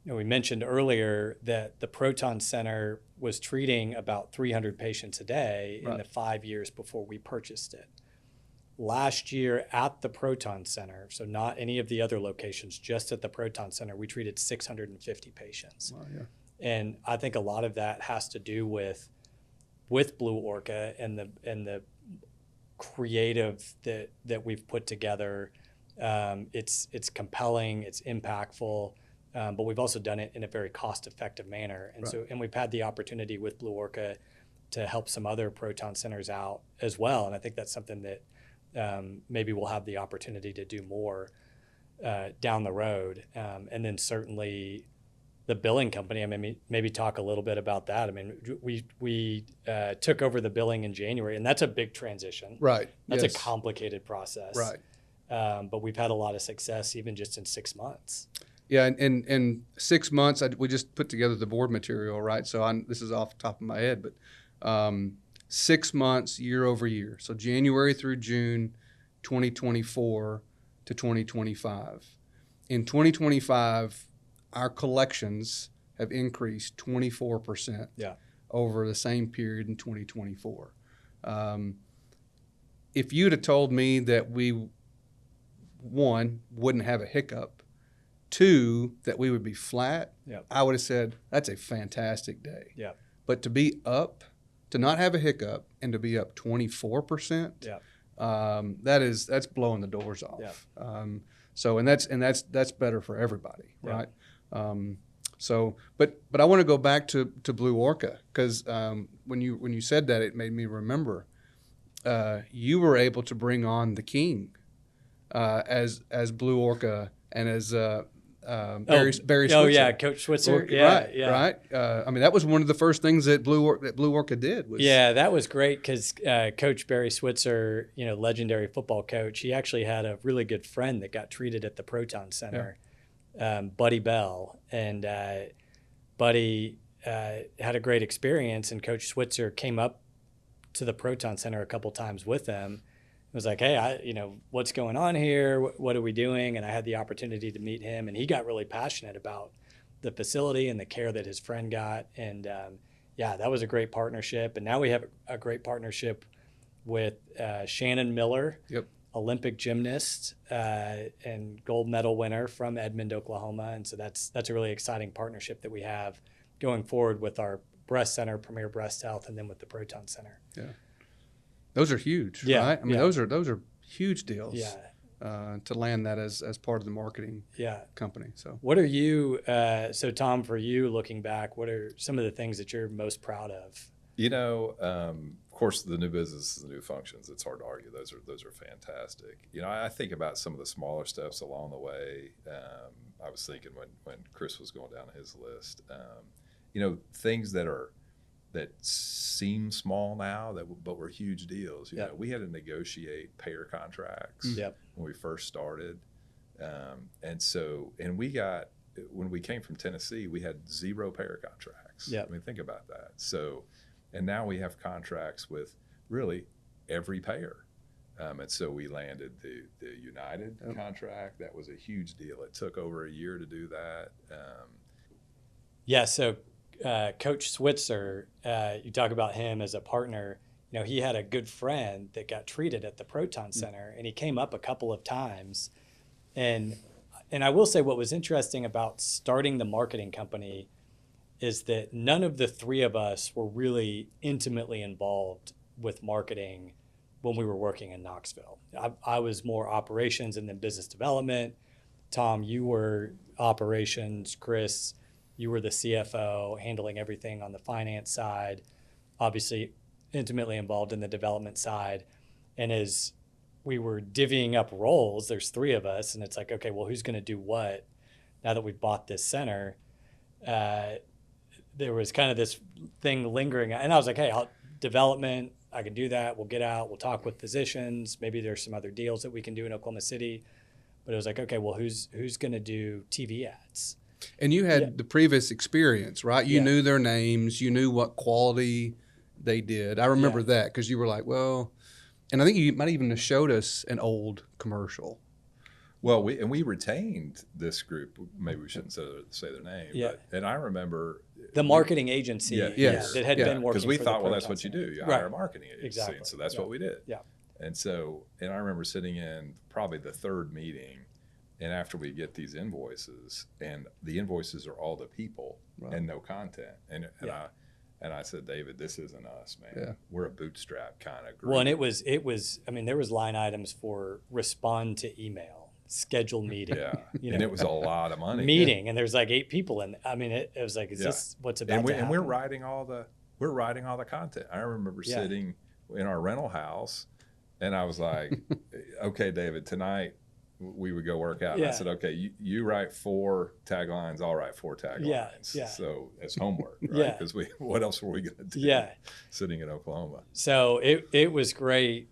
S1: we mentioned earlier that the Proton Center was treating about 300 patients a day in the 5 years before we purchased it. Last year at the Proton Center, so not any of the other locations, just at the Proton Center, we treated 650 patients.
S3: Wow, yeah.
S1: And I think a lot of that has to do with Blue Orca and the creative that we've put together. It's compelling, it's impactful, but we've also done it in a very cost-effective manner. And we've had the opportunity with Blue Orca to help some other Proton Centers out as well. And I think that's something that maybe we'll have the opportunity to do more down the road. And then certainly the billing company, I mean, maybe talk a little bit about that. I mean, we took over the billing in January, and that's a big transition.
S3: Right.
S1: That's a complicated process.
S3: Right.
S1: But we've had a lot of success even just in 6 months.
S3: Yeah, and in 6 months, we just put together the board material, right? So this is off the top of my head, but 6 months year over year. So January through June 2024 to 2025. In 2025, our collections have increased 24% over the same period in 2024. If you'd have told me that we, one, wouldn't have a hiccup, two, that we would be flat, I would have said, that's a fantastic day.
S1: Yeah.
S3: But to be up, to not have a hiccup, and to be up 24%, that's blowing the doors off.
S1: Yeah.
S3: That's better for everybody, right? But I want to go back to Blue Orca, because when you said that, it made me remember you were able to bring on the King as Blue Orca and as Barry Switzer.
S1: Oh yeah, Coach Switzer.
S3: Right. I mean, that was one of the first things that Blue Orca did.
S1: That was great because Coach Barry Switzer, legendary football coach, he actually had a really good friend that got treated at the Proton Center. Buddy Bell, and Buddy had a great experience, and Coach Switzer came up to the Proton Center a couple times with him. It was like, hey, what's going on here? What are we doing? And I had the opportunity to meet him, and he got really passionate about the facility and the care that his friend got. And that was a great partnership. And now we have a great partnership with Shannon Miller.
S3: Yep.
S1: Olympic gymnast and gold medal winner from Edmond, Oklahoma. And so that's a really exciting partnership that we have going forward with our breast center, Premier Breast Health, and then with the Proton Center.
S3: Yeah. Those are huge, right? I mean, those are huge deals.
S1: Yeah.
S3: To land that as part of the marketing company. So
S1: what are you, so Tom, for you looking back, what are some of the things that you're most proud of?
S2: Of course, the new business, the new functions, it's hard to argue. Those are fantastic. I think about some of the smaller steps along the way. I was thinking when Chris was going down his list, things that seem small now but were huge deals. We had to negotiate payer contracts when we first started, and we got, when we came from Tennessee, we had 0 payer contracts. I mean, think about that. So. And now we have contracts with really every payer. And so we landed the United contract. That was a huge deal. It took over a year to do that.
S1: So Coach Switzer, you talk about him as a partner. you know, he had a good friend that got treated at the Proton Center, and he came up a couple of times. And I will say what was interesting about starting the marketing company is that none of the three of us were really intimately involved with marketing when we were working in Knoxville. I was more operations and then business development. Tom, you were operations. Chris, you were the CFO, handling everything on the finance side, obviously intimately involved in the development side. And as we were divvying up roles, there's three of us, and it's like, okay, well, who's going to do what now that we've bought this center? There was kind of this thing lingering. And I was like, hey, development, I can do that. We'll get out. We'll talk with physicians. Maybe there's some other deals that we can do in Oklahoma City. But it was like, okay, well, who's going to do TV ads?
S3: And you had the previous experience, right? You knew their names. You knew what quality they did. I remember that because you were like, well, and I think you might even have showed us an old commercial.
S2: Well, we retained this group. Maybe we shouldn't say their name.
S1: Yeah.
S2: But, and I remember
S1: the marketing agency
S2: yes.
S1: that had been working.
S2: Because we
S1: for
S2: thought,
S1: the
S2: well, that's
S1: Proton
S2: what you
S1: Center.
S2: do. You hire a marketing agency.
S1: Exactly.
S2: And so that's what we did.
S1: Yeah.
S2: And so, and I remember sitting in probably the third meeting, and after we get these invoices, and the invoices are all the people and no content. And I said, David, this isn't us, man. Yeah. We're a bootstrap kind of group.
S1: Well, and it was, I mean, there was line items for respond to email, schedule meeting.
S2: Yeah. And it was a lot of money.
S1: Meeting. And there's like 8 people. And I mean, it was like, is this what's about to happen?
S2: And we're writing all the content. I remember sitting in our rental house, and I was like, okay, David, tonight we would go work out. And I said, okay, you write 4 taglines, I'll write 4 taglines.
S1: Yeah.
S2: So it's homework, right? Because what else were we going to do sitting in Oklahoma?
S1: So it was great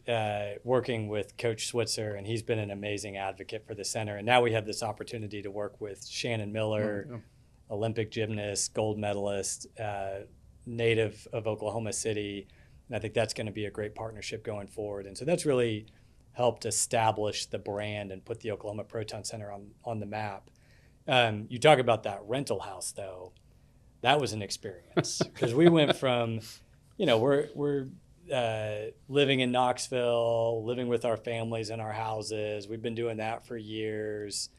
S1: working with Coach Switzer, and he's been an amazing advocate for the center. And now we have this opportunity to work with Shannon Miller, Olympic gymnast, gold medalist, native of Oklahoma City. And I think that's going to be a great partnership going forward. And so that's really helped establish the brand and put the Oklahoma Proton Center on the map. You talk about that rental house, though. That was an experience because we went from, you know, we're living in Knoxville, living with our families in our houses. We've been doing that for years.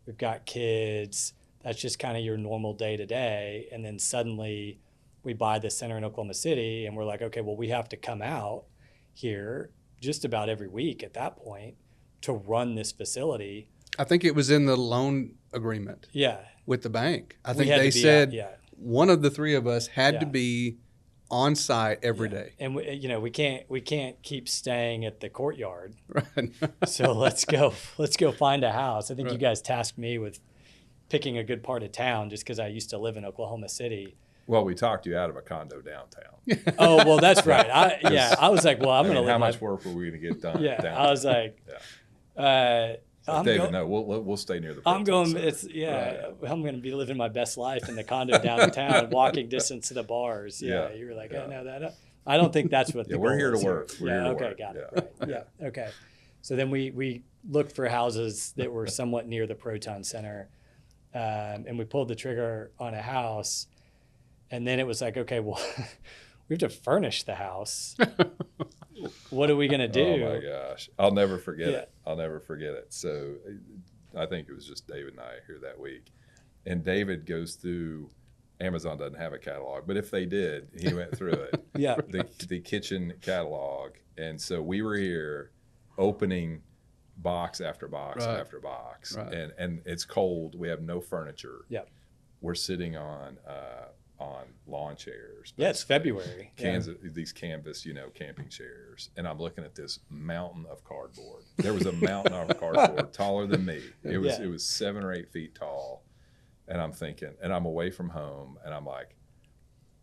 S1: We've got kids. That's just kind of your normal day to day. And then suddenly we buy this center in Oklahoma City, and we're like, okay, well, we have to come out here just about every week at that point to run this facility.
S3: I think it was in the loan agreement.
S1: Yeah.
S3: With the bank. I think they said one of the three of us had to be on site every day.
S1: And we can't keep staying at the courtyard.
S3: Right.
S1: So let's go find a house. I think you guys tasked me with picking a good part of town just because I used to live in Oklahoma City.
S2: Well, we talked you out of a condo downtown.
S1: Oh, well, that's right. I was like, well, I'm going to live.
S2: How much work were we going to get done?
S1: Downtown? I was like,
S2: David, no, we'll stay near the.
S1: I'm going. I'm going to be living my best life in the condo downtown, walking distance to the bars. Yeah, you were like, oh, no, that. I don't think that's what.
S2: We're here to work.
S1: Got it. Right. Yeah. Okay. So then we looked for houses that were somewhat near the Proton Center, and we pulled the trigger on a house. And then it was like, okay, well, we have to furnish the house. What are we going to do?
S2: Oh, my gosh. I'll never forget it. I'll never forget it. So I think it was just David and I here that week. And David goes through, Amazon doesn't have a catalog, but if they did, he went through it. The kitchen catalog. And so we were here opening box after box after box. Right. And it's cold. We have no furniture.
S1: Yeah.
S2: We're sitting on lawn chairs.
S1: It's February.
S2: These canvas, camping chairs. And I'm looking at this mountain of cardboard. There was a mountain of cardboard taller than me. It was 7 or 8 feet tall. And I'm thinking, and I'm away from home, and I'm like,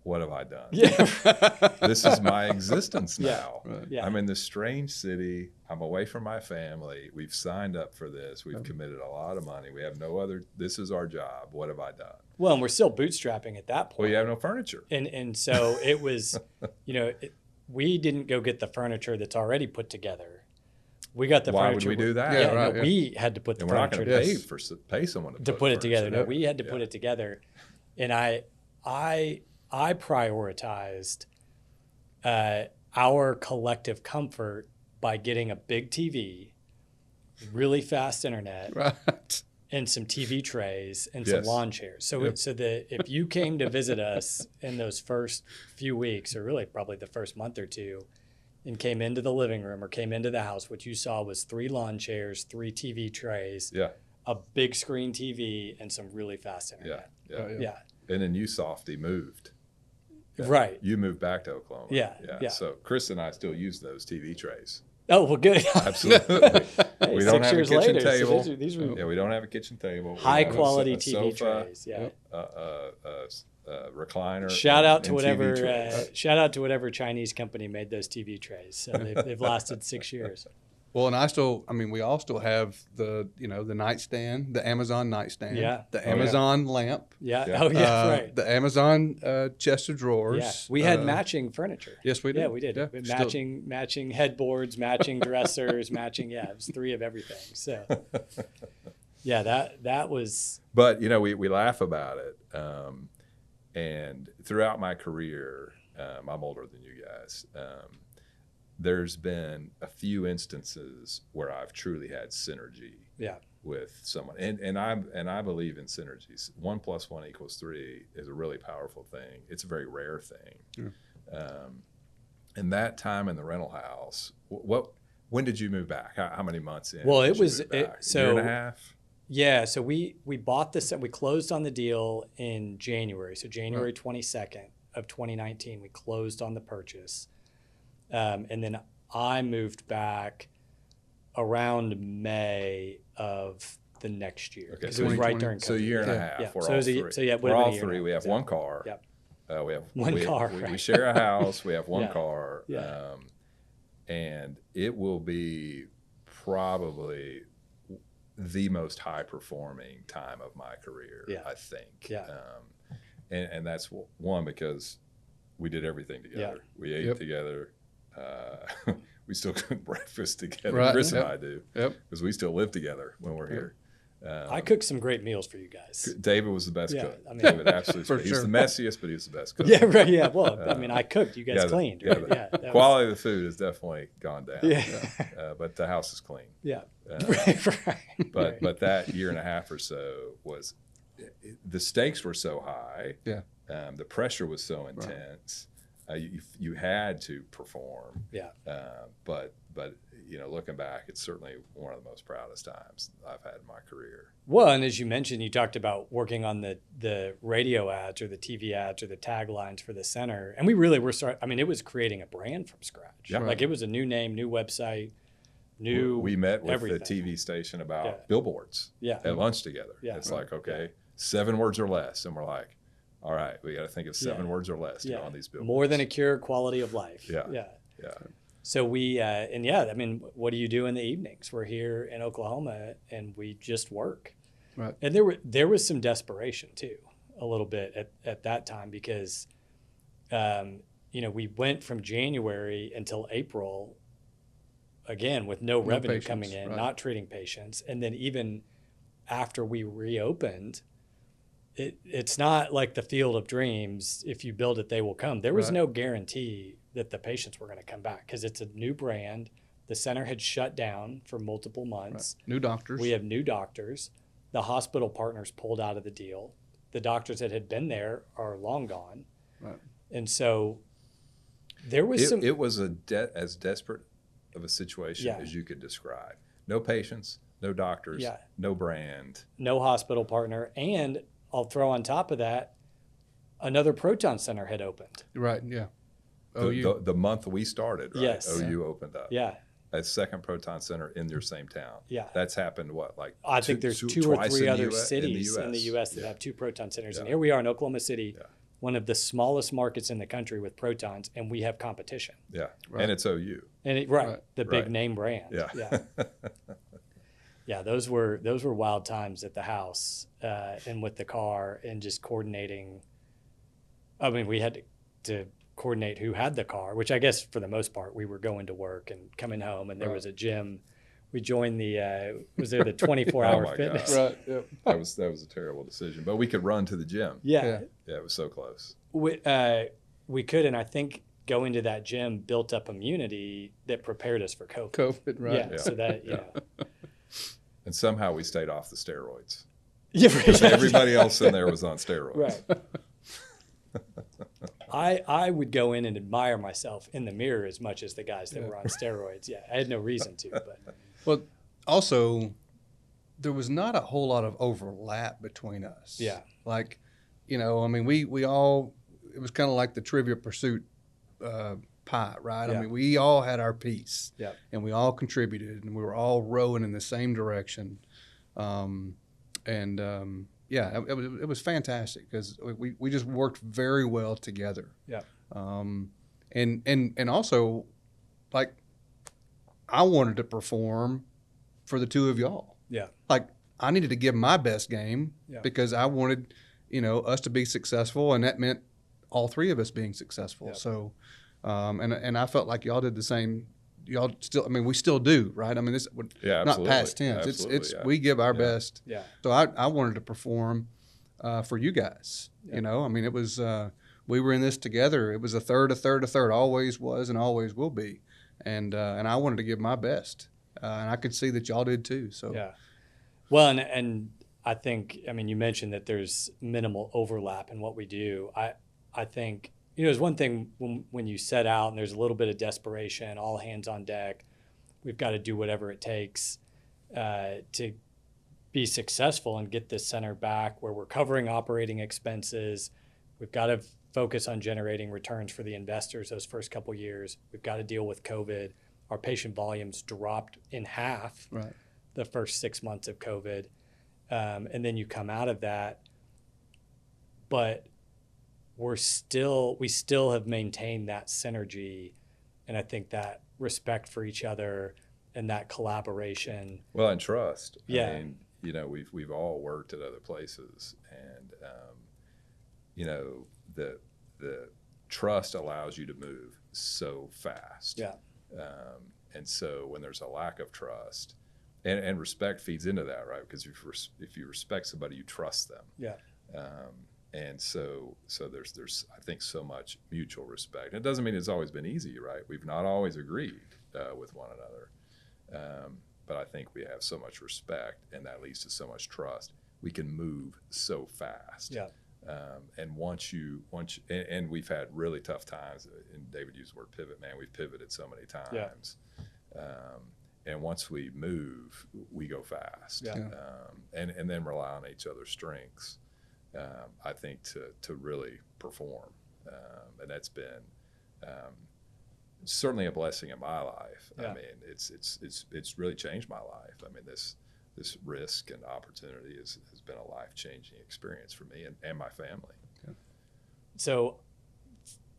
S2: what have I done? This is my existence now. I'm in this strange city. I'm away from my family. We've signed up for this. We've committed a lot of money. We have no other, this is our job. What have I done?
S1: Well, and we're still bootstrapping at that point.
S2: Well, you have no furniture.
S1: And so it was, we didn't go get the furniture that's already put together. We got the furniture.
S2: Why would we do that?
S1: We had to put the furniture.
S2: We're not going to pay someone to
S1: put it together. No, we had to put it together. And I prioritized our collective comfort by getting a big TV, really fast internet,
S3: Right.
S1: and some TV trays and some lawn chairs. So, if you came to visit us in those first few weeks, or really probably the first month or two, and came into the living room or came into the house, what you saw was 3 lawn chairs, 3 TV trays, a big screen TV, and some really fast internet. Yeah.
S2: And then you softy moved.
S1: Right.
S2: You moved back to Oklahoma.
S1: Yeah.
S2: So Chris and I still use those TV trays.
S1: Oh, well, good.
S2: Absolutely.
S1: Hey,
S2: we don't have a kitchen table.
S1: So these were
S2: we don't have a kitchen table.
S1: high quality
S2: a
S1: TV
S2: sofa,
S1: trays. Yeah.
S2: Recliner.
S1: Shout out to
S2: and
S1: whatever
S2: TV trays.
S1: shout out to whatever Chinese company made those TV trays. So they've lasted 6 years.
S3: Well, and we all still have the nightstand, the Amazon nightstand, the Amazon lamp,
S1: Right.
S3: the Amazon chest of drawers.
S1: Yeah, we had matching furniture.
S3: Yes, we did.
S1: Yeah, we did.
S3: Yeah,
S1: matching headboards, matching dressers, matching. Yeah, it was 3 of everything. So, yeah, that was.
S2: But we laugh about it, and throughout my career, I'm older than you guys. There's been a few instances where I've truly had synergy with someone, and I believe in synergies. 1 + 1 = 3 is a really powerful thing. It's a very rare thing. And that time in the rental house, when did you move back? How many months in?
S1: Well,
S2: did you move back? Year and a half.
S1: Yeah, so we bought this. We closed on the deal in January. So January 22nd of 2019, we closed on the purchase. And then I moved back around May of the next year because it was right during COVID.
S2: So a year and a half.
S1: Yeah.
S2: We're
S1: So
S2: all
S1: it was a-
S2: three.
S1: so yeah, it
S2: we're
S1: would've
S2: all
S1: been a year and a
S2: three.
S1: half.
S2: We have
S1: Yeah.
S2: one car.
S1: Yep.
S2: We have
S1: One car,
S2: We
S1: right.
S2: share a house. We have one
S1: Yeah.
S2: car.
S1: Yeah.
S2: And it will be probably the most high performing time of my career. I think.
S1: Yeah.
S2: And that's one because we did everything together. We ate together. We still cook breakfast together.
S3: Right.
S2: Chris and I do.
S3: Yep.
S2: Because we still live together when we're here.
S1: I cooked some great meals for you guys.
S2: David was the best cook.
S1: I mean-
S2: David, absolutely.
S3: For
S2: He's
S3: sure.
S2: the messiest, but he was the best cook.
S1: Yeah, right. Yeah. Well, I mean, I cooked. You guys cleaned, right?
S2: The quality of the food has definitely gone down. But the house is clean.
S1: Yeah.
S2: But that year and a half or so was, the stakes were so high.
S3: Yeah.
S2: The pressure was so intense. You had to perform.
S1: Yeah.
S2: But looking back, it's certainly one of the most proudest times I've had in my career.
S1: Well, and as you mentioned, you talked about working on the radio ads or the TV ads or the taglines for the center. And we really were it was creating a brand from scratch.
S2: Yeah.
S1: Like it was a new name, new website, new
S2: We met with
S1: everything.
S2: the TV station about billboards at lunch together.
S1: Yeah.
S2: It's like, okay, 7 words or less. And we're like, all right, we got to think of 7 words or less to go on these billboards.
S1: More than a cure, quality of life.
S2: Yeah.
S1: So we, what do you do in the evenings? We're here in Oklahoma and we just work.
S3: Right.
S1: And there was some desperation too, a little bit at that time because, we went from January until April, again, with no revenue
S3: patients,
S1: coming in,
S3: right.
S1: not treating patients. And then even after we reopened, it's not like the field of dreams. If you build it, they will come. There was
S3: Right.
S1: no guarantee that the patients were going to come back because it's a new brand. The center had shut down for multiple months.
S3: Right. New doctors.
S1: We have new doctors. The hospital partners pulled out of the deal. The doctors that had been there are long gone.
S3: Right.
S1: And so there was
S2: It was as desperate of a situation as you could describe. No patients, no doctors, no brand.
S1: no hospital partner. And I'll throw on top of that, another proton center had opened.
S3: Right. Yeah.
S2: The month we started, right?
S1: Yes.
S2: OU opened up.
S1: Yeah.
S2: A second proton center in your same town.
S1: Yeah.
S2: That's happened,
S1: I think there's 2 or 3 other
S2: US
S1: cities in the U.S. that have 2 proton centers. And here we are in Oklahoma City, one of the smallest markets in the country with protons, and we have competition.
S2: Yeah.
S3: Right.
S2: And it's OU.
S1: And the big name brand.
S2: Yeah.
S1: Yeah, those were wild times at the house and with the car and just coordinating. I mean, we had to coordinate who had the car, which I guess for the most part we were going to work and coming home, and there was a gym. We joined the 24-hour
S2: my
S1: fitness.
S2: God.
S3: Right. Yep.
S2: That was a terrible decision, but we could run to the gym.
S1: Yeah.
S2: Yeah, it was so close.
S1: We could, and I think going to that gym built up immunity that prepared us for COVID.
S3: COVID, right?
S1: Yeah. So that, you know.
S2: And somehow we stayed off the steroids.
S1: Yeah,
S2: Because everybody else in there was on steroids.
S1: Right. I would go in and admire myself in the mirror as much as the guys that were on steroids. Yeah, I had no reason to, but
S3: Well, also, there was not a whole lot of overlap between us.
S1: Yeah.
S3: Like, you know, I mean, we all, it was kind of like the Trivia Pursuit pie, right?
S1: Yeah.
S3: I mean, we all had our piece.
S1: Yeah.
S3: And we all contributed, and we were all rowing in the same direction. Yeah, it was fantastic because we just worked very well together.
S1: Yeah.
S3: And also, like, I wanted to perform for the two of y'all.
S1: Yeah.
S3: Like, I needed to give my best game
S1: Yeah.
S3: because I wanted, you know, us to be successful, and that meant all three of us being successful.
S1: Yeah.
S3: So, and I felt like y'all did the same. Y'all still, I mean, we still do, right? I mean, this
S2: Yeah,
S3: not
S2: absolutely.
S3: past tense.
S2: Absolutely,
S3: It's
S2: yeah.
S3: we give our
S2: Yeah.
S3: best.
S1: yeah.
S3: So I wanted to perform for you guys.
S1: Yeah.
S3: You know, I mean, it was we were in this together. It was a third, always was, and always will be. And I wanted to give my best, and I could see that y'all did too. So
S1: Yeah. Well, and I think, I mean, you mentioned that there's minimal overlap in what we do. I think, you know, there's one thing when you set out and there's a little bit of desperation, all hands on deck, we've got to do whatever it takes to be successful and get this center back where we're covering operating expenses. We've got to focus on generating returns for the investors those first couple years. We've got to deal with COVID. Our patient volumes dropped in half
S3: right.
S1: the first 6 months of COVID. And then you come out of that, but we still have maintained that synergy. And I think that respect for each other and that collaboration.
S2: Well, and trust.
S1: Yeah.
S2: I mean, you know, we've all worked at other places, and you know, the trust allows you to move so fast.
S1: Yeah.
S2: And so when there's a lack of trust, and respect feeds into that, right? Because if you respect somebody, you trust them.
S1: Yeah.
S2: And so there's I think so much mutual respect. It doesn't mean it's always been easy, right? We've not always agreed with one another, but I think we have so much respect, and that leads to so much trust. We can move so fast.
S1: Yeah.
S2: And once and we've had really tough times. And David used the word pivot. Man, we've pivoted so many times. And once we move, we go fast.
S1: Yeah.
S2: And then rely on each other's strengths. I think to really perform, and that's been certainly a blessing in my life.
S1: Yeah.
S2: I mean, it's really changed my life. I mean, this risk and opportunity has been a life-changing experience for me and my family.
S3: Okay.
S1: So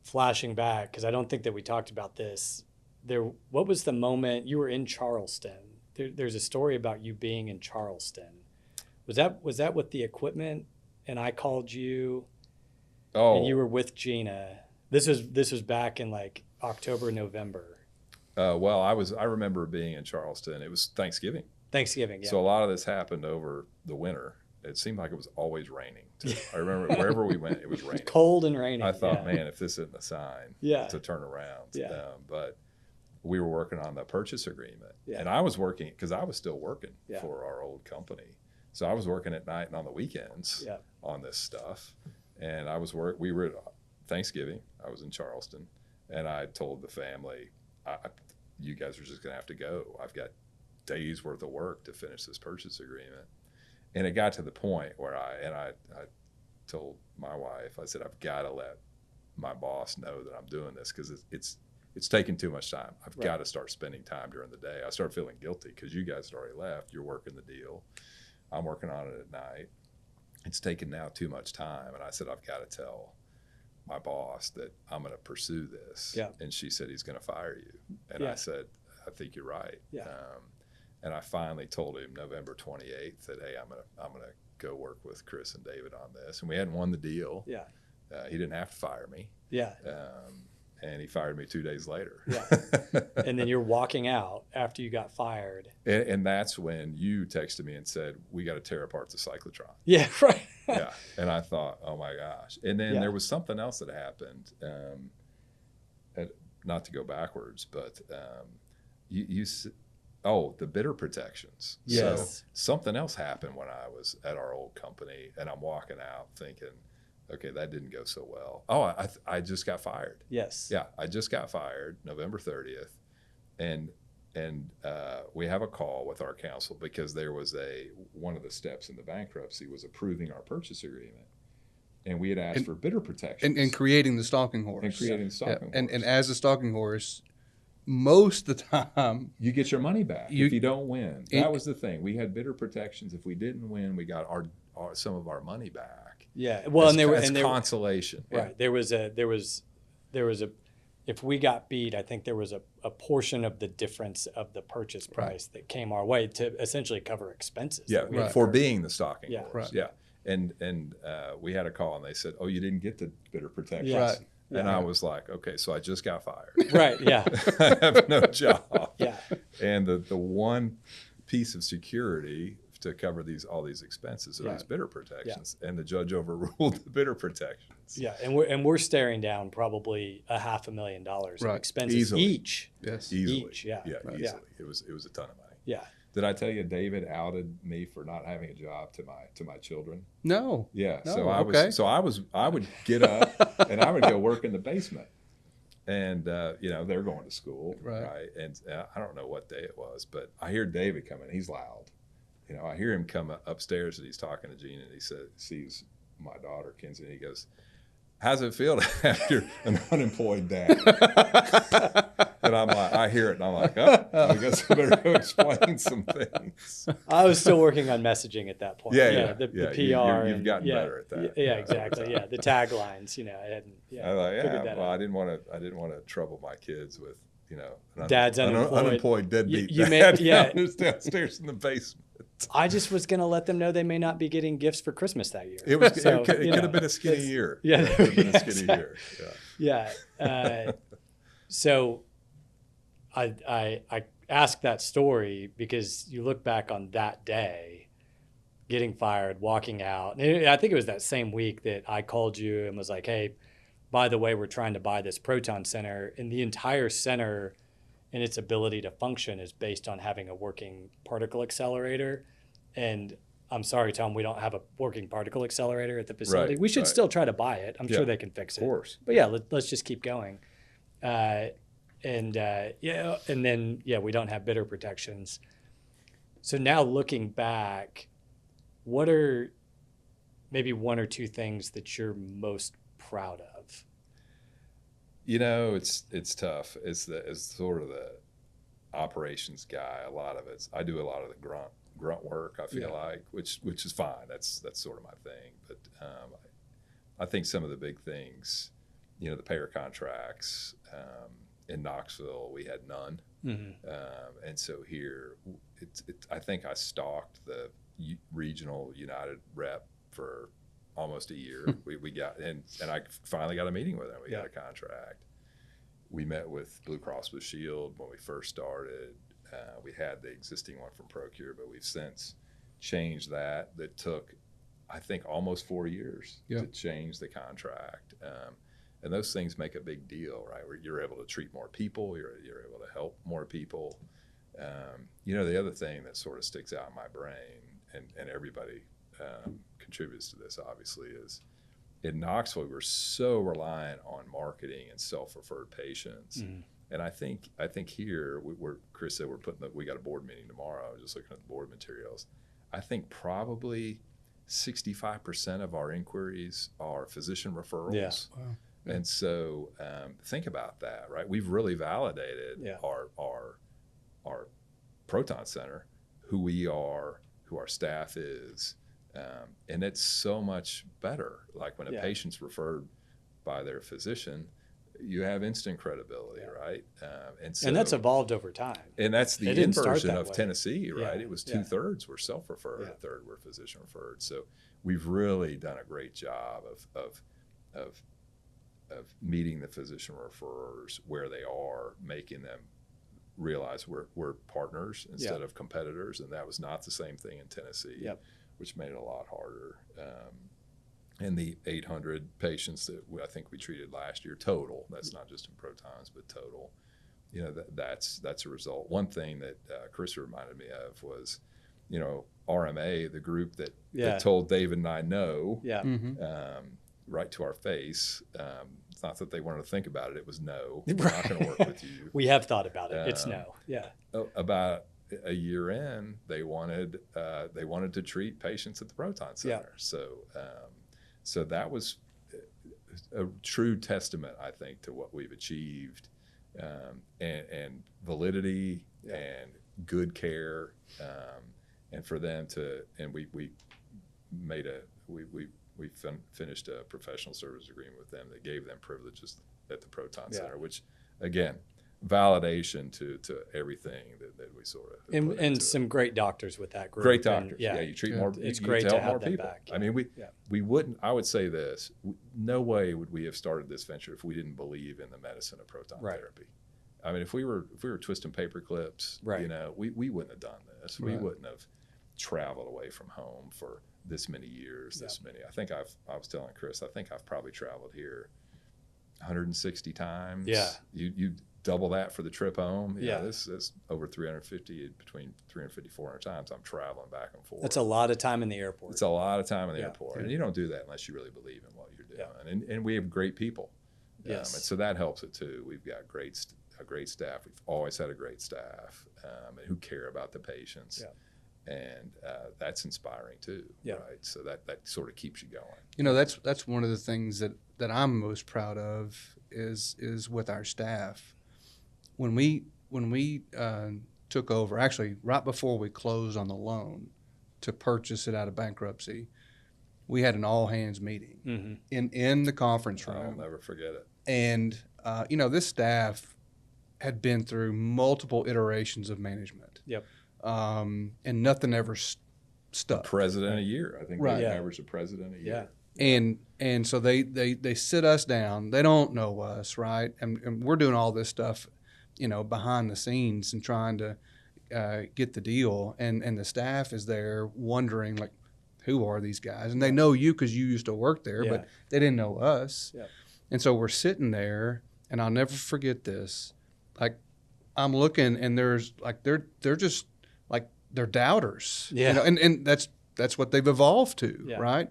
S1: flashing back, because I don't think that we talked about this, what was the moment you were in Charleston? There's a story about you being in Charleston. Was that with the equipment? And I called you, and you were with Gina. This was back in like October, November.
S2: Well, I remember being in Charleston. It was Thanksgiving.
S1: Thanksgiving, yeah.
S2: So a lot of this happened over the winter. It seemed like it was always raining. I remember wherever we went, it was raining.
S1: Cold and raining.
S2: I thought,
S1: yeah.
S2: man, if this isn't a sign to turn around.
S1: Yeah.
S2: But we were working on the purchase agreement.
S1: Yeah.
S2: And I was working, because I was still working
S1: Yeah.
S2: for our old company. So I was working at night and on the weekends
S1: Yeah.
S2: on this stuff. And we were at Thanksgiving. I was in Charleston. And I told the family, you guys are just going to have to go. I've got days worth of work to finish this purchase agreement. And it got to the point where I told my wife, I said, I've got to let my boss know that I'm doing this, because it's taking too much time. I've got to start spending time during the day. I started feeling guilty because you guys had already left. You're working the deal. I'm working on it at night. It's taken now too much time. And I said, I've got to tell my boss that I'm going to pursue this.
S1: Yeah.
S2: And she said, he's going to fire you. And
S1: Yeah.
S2: I said, I think you're right.
S1: Yeah.
S2: And I finally told him November 28th that, hey, I'm gonna go work with Chris and David on this. And we hadn't won the deal.
S1: Yeah.
S2: He didn't have to fire me.
S1: Yeah.
S2: And he fired me 2 days later.
S1: Yeah. And then you're walking out after you got fired.
S2: And that's when you texted me and said, we got to tear apart the cyclotron.
S1: Yeah, right.
S2: Yeah. And I thought, oh my gosh. And then
S1: Yeah.
S2: there was something else that happened. not to go backwards, but the bidder protections.
S1: Yes.
S2: So something else happened when I was at our old company, and I'm walking out thinking, okay, that didn't go so well. Oh, I just got fired.
S1: Yes.
S2: Yeah, I just got fired November 30th, and we have a call with our counsel because there was one of the steps in the bankruptcy was approving our purchase agreement, and we had asked for bidder protection
S3: and creating the stalking horse. And as a stalking horse, most of the time
S2: you get your money back if you don't win. That was the thing. We had bidder protections. If we didn't win, we got some of our money back.
S1: Yeah. Well, and there was
S2: consolation.
S1: Right.
S2: Yeah.
S1: There was if we got beat, I think there was a portion of the difference of the purchase price that came our way to essentially cover expenses.
S2: Yeah. For being the stalking horse.
S1: Right.
S2: Yeah. And we had a call and they said, "Oh, you didn't get the bidder protections."
S1: Yes.
S3: Right.
S2: And I was like, okay, so I just got fired.
S1: Right. Yeah.
S2: I have no job.
S1: Yeah.
S2: And the one piece of security to cover all these expenses are these bidder protections, and the judge overruled the bidder protections.
S1: Yeah, and we're staring down probably $500,000 of expenses
S2: Easily.
S1: each.
S3: Yes.
S2: Easily.
S1: Each, yeah.
S2: Easily.
S1: Yeah.
S2: It was a ton of money.
S1: Yeah.
S2: Did I tell you David outed me for not having a job to my children?
S3: No.
S2: Yeah.
S3: No,
S2: So I would get up and I would go work in the basement. And they're going to school, right? And I don't know what day it was, but I hear David coming. He's loud. I hear him come upstairs and he's talking to Gina, and he sees my daughter Kenzie, and he goes, "How's it feel to have an unemployed dad?" And I'm like, I hear it, and I'm like, oh, I guess I better go explain some things.
S1: I was still working on messaging at that point.
S2: Yeah.
S1: The PR.
S2: You've gotten better at that.
S1: Yeah, exactly. Yeah, the taglines. I hadn't.
S2: I was like,
S1: figured that out.
S2: I didn't want to trouble my kids with
S1: Dad's
S2: unemployed deadbeat
S1: You
S2: dad
S1: may-
S2: downstairs in the basement.
S1: I just was going to let them know they may not be getting gifts for Christmas that year.
S2: It could have been a skinny year.
S1: Yeah,
S2: it could have been a skinny year.
S1: Yeah. So I ask that story because you look back on that day, getting fired, walking out. And I think it was that same week that I called you and was like, "Hey, by the way, we're trying to buy this Proton Center, and the entire center and its ability to function is based on having a working particle accelerator." And I'm sorry, Tom, we don't have a working particle accelerator at the facility. We should still try to buy it. I'm sure they can fix it.
S2: Of course.
S1: But yeah, let's just keep going. And then we don't have bidder protections. So now looking back, what are maybe one or two things that you're most proud of?
S2: It's tough. As sort of the operations guy, a lot of I do a lot of the grunt work. I feel like, which is fine. That's sort of my thing. But I think some of the big things, the payer contracts in Knoxville, we had none, and so here, I think I stalked the regional United rep for almost a year. we got and I finally got a meeting with them. We got a contract. We met with Blue Cross Blue Shield when we first started. We had the existing one from Procure, but we've since changed that. That took, I think, almost 4 years to change the contract. And those things make a big deal, right? Where you're able to treat more people, you're able to help more people. The other thing that sort of sticks out in my brain, and everybody contributes to this, obviously, is in Knoxville, we're so reliant on marketing and self-referred patients. And I think here, Chris said we got a board meeting tomorrow. I was just looking at the board materials. I think probably 65% of our inquiries are physician referrals.
S1: Yeah.
S3: Wow.
S2: And so think about that, right? We've really validated our Proton Center, who we are, who our staff is, and it's so much better. Like when a patient's referred by their physician, you have instant credibility, right? And
S1: that's evolved over time.
S2: And that's the inversion of Tennessee, right?
S1: Yeah.
S2: It was 2/3 were self-referred, a third were physician referred. So we've really done a great job of meeting the physician referrers where they are, making them realize we're partners instead of competitors, and that was not the same thing in Tennessee, which made it a lot harder. and the 800 patients that I think we treated last year total. That's not just in protons, but total. You know, that's a result. One thing that Chris reminded me of was, you know, RMA, the group that told David and I no, right to our face. It's not that they wanted to think about it. It was no. We're not going to work with you.
S1: We have thought about it. It's no. Yeah.
S2: About a year in, they wanted to treat patients at the Proton Center. So that was a true testament, I think, to what we've achieved, and validity and good care, and for them to, and we finished a professional service agreement with them that gave them privileges at the Proton Center, which again, validation to everything that we sort of
S1: and some great doctors with that group.
S2: Great doctors.
S1: And,
S2: You treat more.
S1: It's
S2: you
S1: great to
S2: help
S1: have
S2: more
S1: them
S2: people.
S1: back.
S2: I mean, we wouldn't. I would say this: no way would we have started this venture if we didn't believe in the medicine of proton therapy. I mean, if we were twisting paper clips, you know, we wouldn't have done this. We wouldn't have traveled away from home for this many years. This many. I think I was telling Chris. I think I've probably traveled here 160 times.
S1: Yeah.
S2: You double that for the trip home. This is over 350, between 350, 400 times I'm traveling back and forth.
S1: That's a lot of time in the airport.
S2: It's a lot of time in the airport. And you don't do that unless you really believe in what you're doing. And we have great people. And so that helps it too. We've got a great staff. We've always had a great staff, who care about the patients. And that's inspiring too, right? So that sort of keeps you going.
S3: You know, that's one of the things that I'm most proud of is with our staff. When we took over, actually right before we closed on the loan to purchase it out of bankruptcy, we had an all hands meeting in the conference room.
S2: I'll never forget it.
S3: And you know, this staff had been through multiple iterations of management. And nothing ever stuck.
S2: A president a year. I think they averaged a president a year.
S3: And so they sit us down. They don't know us, right? And we're doing all this stuff, you know, behind the scenes and trying to get the deal. And the staff is there wondering, like, who are these guys? And they know you because you used to work there, but they didn't know us. And so we're sitting there, and I'll never forget this. Like, I'm looking, and there's like they're just like they're doubters. You know? And that's what they've evolved to, right?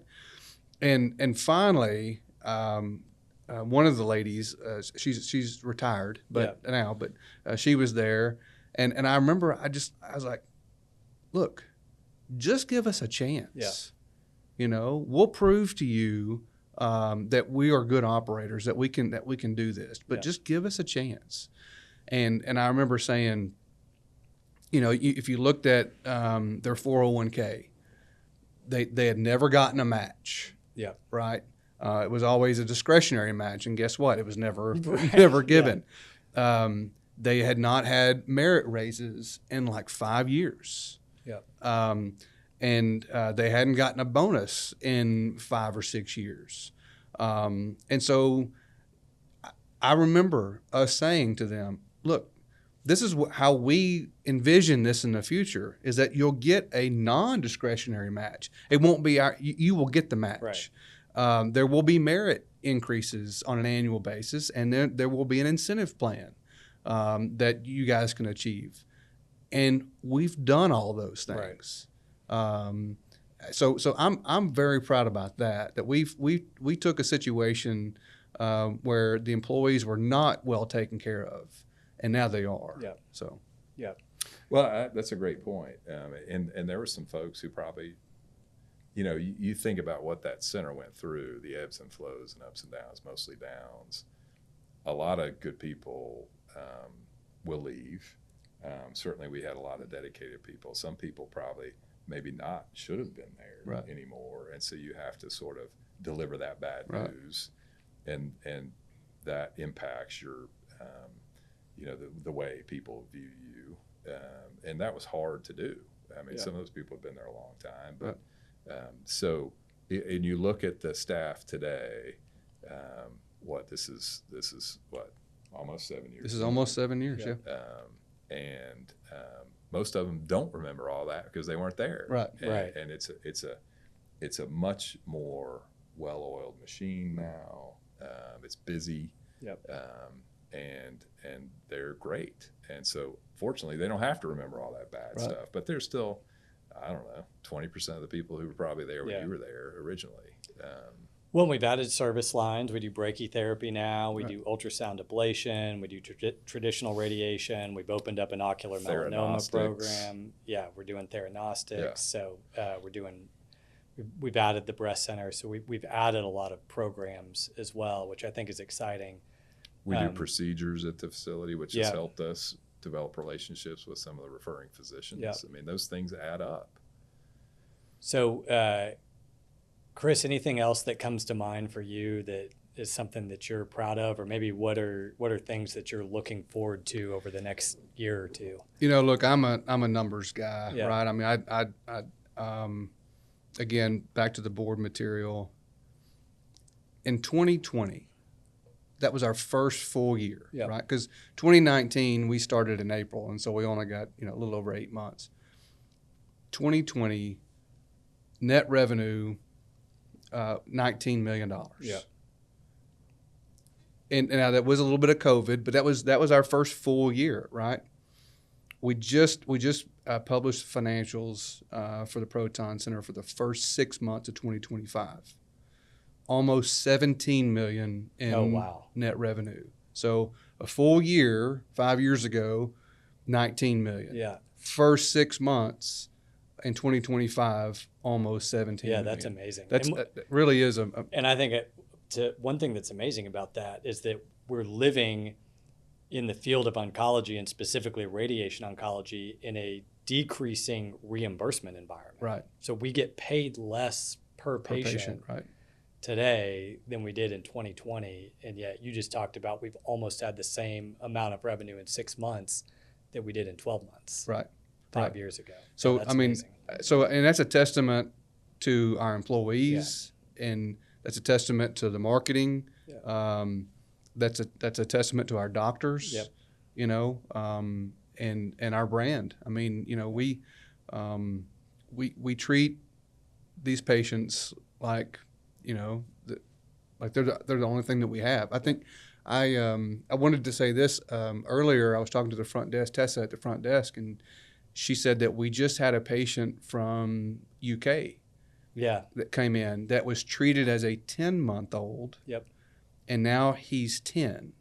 S3: And finally, one of the ladies, she's retired, but she was there, and I remember I was like, look, just give us a chance. You know, we'll prove to you that we are good operators, that we can do this, but just give us a chance. And I remember saying, you know, if you looked at their 401k, they had never gotten a match. Right. It was always a discretionary match, and guess what? It was never given. They had not had merit raises in like 5 years. And they hadn't gotten a bonus in 5 or 6 years. And so I remember us saying to them, look, this is how we envision this in the future, is that you'll get a non-discretionary match. It won't be you will get the match. There will be merit increases on an annual basis, and then there will be an incentive plan that you guys can achieve. And we've done all those things. So I'm very proud about that we took a situation where the employees were not well taken care of, and now they are.
S2: Well, that's a great point. And there were some folks who probably, you know, you think about what that center went through, the ebbs and flows and ups and downs, mostly downs. A lot of good people will leave. Certainly we had a lot of dedicated people. Some people probably maybe not should have been there anymore. And so you have to sort of deliver that bad news, and that impacts your, you know, the way people view you. And that was hard to do. I mean, some of those people have been there a long time, but so, and you look at the staff today, this is what, almost 7 years.
S3: This is almost 7 years,
S2: and most of them don't remember all that because they weren't there.
S3: Right.
S2: And it's a much more well-oiled machine now. It's busy.
S1: Yep.
S2: And they're great. And so fortunately they don't have to remember all that bad
S3: Right.
S2: stuff, but there's still, I don't know, 20% of the people who were probably there when
S1: Yeah.
S2: you were there originally.
S1: Well, we've added service lines. We do brachytherapy now. We
S3: Right.
S1: do ultrasound ablation. We do traditional radiation. We've opened up an ocular melanoma
S2: Theranostics.
S1: program. Yeah, we're doing theranostics.
S2: Yeah.
S1: So we've added the breast center. So we've added a lot of programs as well, which I think is exciting.
S2: We do procedures at the facility, which has
S1: Yeah.
S2: helped us develop relationships with some of the referring physicians.
S1: Yeah.
S2: I mean, those things add up.
S1: So, Chris, anything else that comes to mind for you that is something that you're proud of, or maybe what are things that you're looking forward to over the next year or two?
S3: Look, I'm a numbers guy,
S1: Yeah.
S3: right? I mean, I again, back to the board material. In 2020, that was our first full year,
S1: Yeah.
S3: right? Because 2019 we started in April, and so we only got a little over 8 months. 2020 net revenue, $19 million.
S1: Yeah.
S3: And now that was a little bit of COVID, but that was our first full year, right? We just published financials for the Proton Center for the first 6 months of 2025. Almost $17 million in
S1: Oh, wow.
S3: net revenue. So a full year, 5 years ago, $19 million.
S1: Yeah.
S3: First 6 months in 2025, almost $17 million.
S1: Yeah, that's amazing.
S3: That really is
S1: and I think one thing that's amazing about that is that we're living in the field of oncology, and specifically radiation oncology, in a decreasing reimbursement environment.
S3: right.
S1: So we get paid less per patient
S3: Right.
S1: today than we did in 2020. And yet you just talked about we've almost had the same amount of revenue in 6 months that we did in 12 months,
S3: Right.
S1: 5 years ago.
S3: So,
S1: Yeah, that's
S3: I mean,
S1: amazing.
S3: and that's a testament to our employees, and that's a testament to the marketing.
S1: Yeah.
S3: That's a testament to our doctors.
S1: Yep.
S3: And our brand. I mean, we treat these patients like, like they're the only thing that we have. I think I wanted to say this earlier. I was talking to the front desk, Tessa at the front desk, and she said that we just had a patient from UK
S1: Yeah.
S3: that came in that was treated as a 10-month-old.
S1: Yep.
S3: And now he's 10.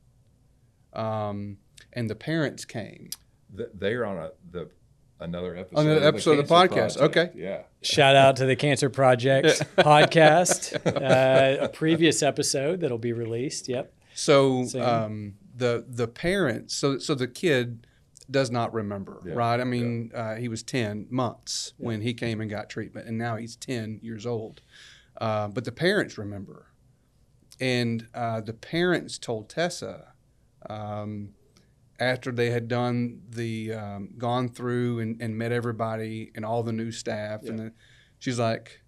S3: And the parents came.
S2: They're on another episode.
S3: Another episode of the
S2: Cancer
S3: podcast.
S2: Project.
S3: Okay.
S2: Yeah.
S1: Shout out to the Cancer Project podcast, a previous episode that'll be released. Yep.
S3: So
S1: Same.
S3: the parents, so the kid does not remember,
S2: Yeah,
S3: right? I mean, he was 10 months when he came and got treatment, and now he's 10 years old. But the parents remember. And the parents told Tessa, after they had done gone through and met everybody and all the new staff,
S1: Yeah.
S3: and she's like,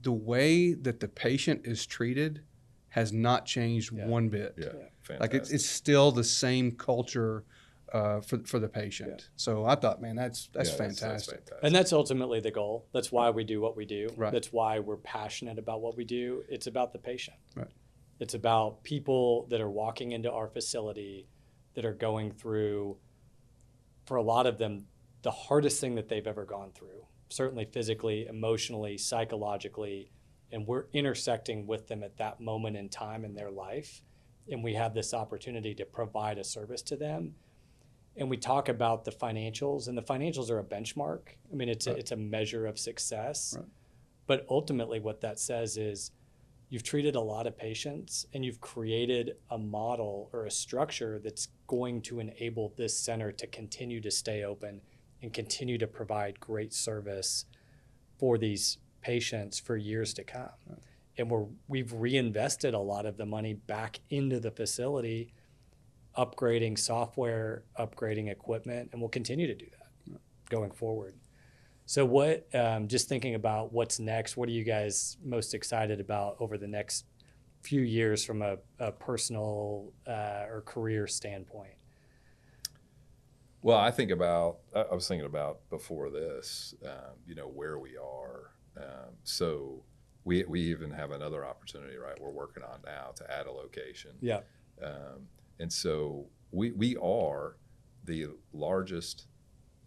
S3: the way that the patient is treated has not changed one bit.
S2: Yeah.
S1: Yeah.
S2: Fantastic.
S3: Like it's still the same culture for the patient.
S1: Yeah.
S3: So I thought, man, that's
S2: Yeah,
S3: fantastic.
S1: And that's ultimately the goal. That's why we do what we do.
S3: Right.
S1: That's why we're passionate about what we do. It's about the patient.
S3: Right.
S1: It's about people that are walking into our facility that are going through, for a lot of them, the hardest thing that they've ever gone through, certainly physically, emotionally, psychologically, and we're intersecting with them at that moment in time in their life. And we have this opportunity to provide a service to them. And we talk about the financials, and the financials are a benchmark. I mean, it's a measure of success.
S3: Right.
S1: But ultimately what that says is you've treated a lot of patients and you've created a model or a structure that's going to enable this center to continue to stay open and continue to provide great service for these patients for years to come.
S3: Right.
S1: And we've reinvested a lot of the money back into the facility, upgrading software, upgrading equipment, and we'll continue to do that going forward. So what, just thinking about what's next, what are you guys most excited about over the next few years from a personal or career standpoint?
S2: Well, I was thinking about before this, where we are. So we even have another opportunity, right, we're working on now to add a location.
S1: Yeah.
S2: And so we are the largest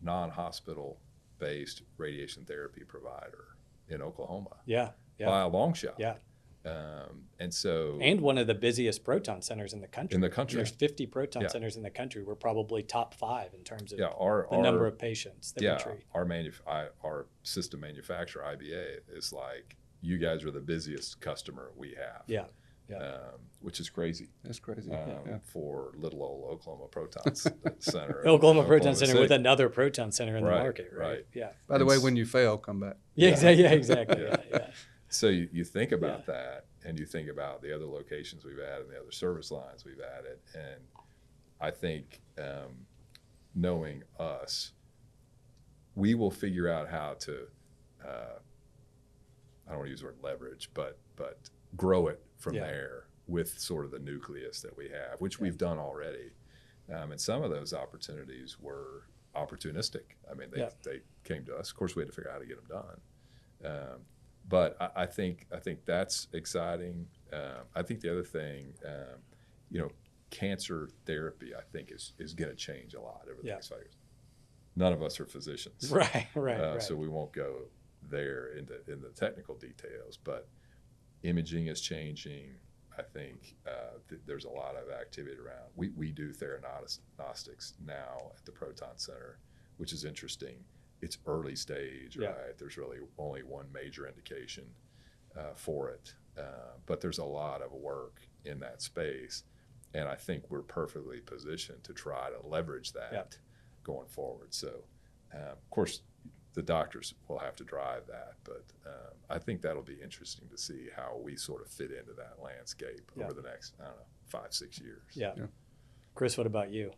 S2: non-hospital based radiation therapy provider in Oklahoma.
S1: Yeah.
S2: By a long shot.
S1: Yeah.
S2: And
S1: one of the busiest proton centers in the country. There's 50 proton centers in the country. We're probably top 5 in terms of the number of patients that we treat.
S2: Our system manufacturer, IBA, is like, you guys are the busiest customer we have.
S1: Yeah.
S2: Which is crazy.
S3: That's crazy.
S2: For little old Oklahoma Proton Center.
S1: Oklahoma Proton Center with another proton center in the market, right? Yeah.
S3: By the way, when you fail, come back.
S1: Yeah, exactly. Yeah.
S2: So you think about that, and you think about the other locations we've added and the other service lines we've added. And I think knowing us, we will figure out how to, I don't want to use the word leverage, but grow it from there with sort of the nucleus that we have, which we've done already. And some of those opportunities were opportunistic. I mean, they came to us. Of course, we had to figure out how to get them done. But I think that's exciting. I think the other thing, cancer therapy, I think is going to change a lot over the next 5 years. None of us are physicians,
S1: right.
S2: So we won't go there in the technical details. But imaging is changing. I think there's a lot of activity around. We do theranostics now at the Proton Center, which is interesting. It's early stage, right? There's really only one major indication for it. But there's a lot of work in that space. And I think we're perfectly positioned to try to leverage that going forward. So, of course, the doctors will have to drive that. But I think that'll be interesting to see how we sort of fit into that landscape over the next, 5-6 years.
S1: Yeah. Chris, what about you?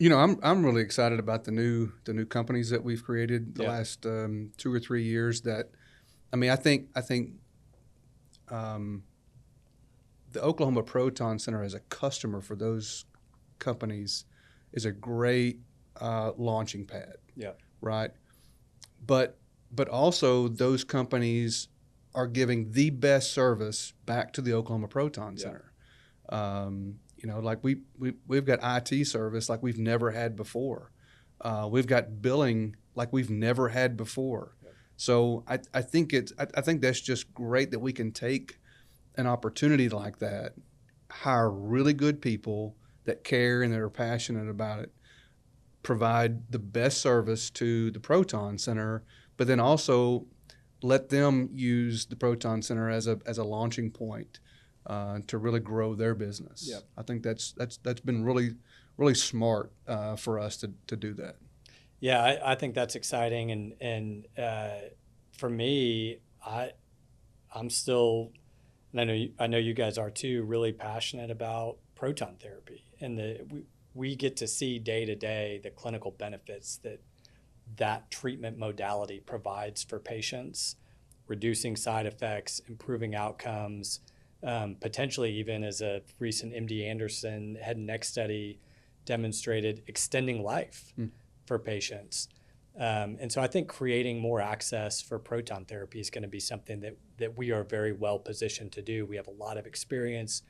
S3: I'm really excited about the new companies that we've created the last 2 or 3 years. I think the Oklahoma Proton Center as a customer for those companies is a great launching pad.
S1: Yeah.
S3: Right. But also those companies are giving the best service back to the Oklahoma Proton Center. Like we've got IT service like we've never had before. We've got billing like we've never had before. Yeah. So I think that's just great that we can take an opportunity like that, hire really good people that care and that are passionate about it, provide the best service to the Proton Center, but then also let them use the Proton Center as a launching point to really grow their business.
S1: Yep.
S3: I think that's been really, really smart for us to do that.
S1: Yeah, I think that's exciting, and for me, I'm still, and I know you guys are too, really passionate about proton therapy, and we get to see day to day the clinical benefits that treatment modality provides for patients, reducing side effects, improving outcomes, potentially even as a recent MD Anderson head and neck study demonstrated, extending life for patients. And so I think creating more access for proton therapy is going to be something that we are very well positioned to do. We have a lot of experience.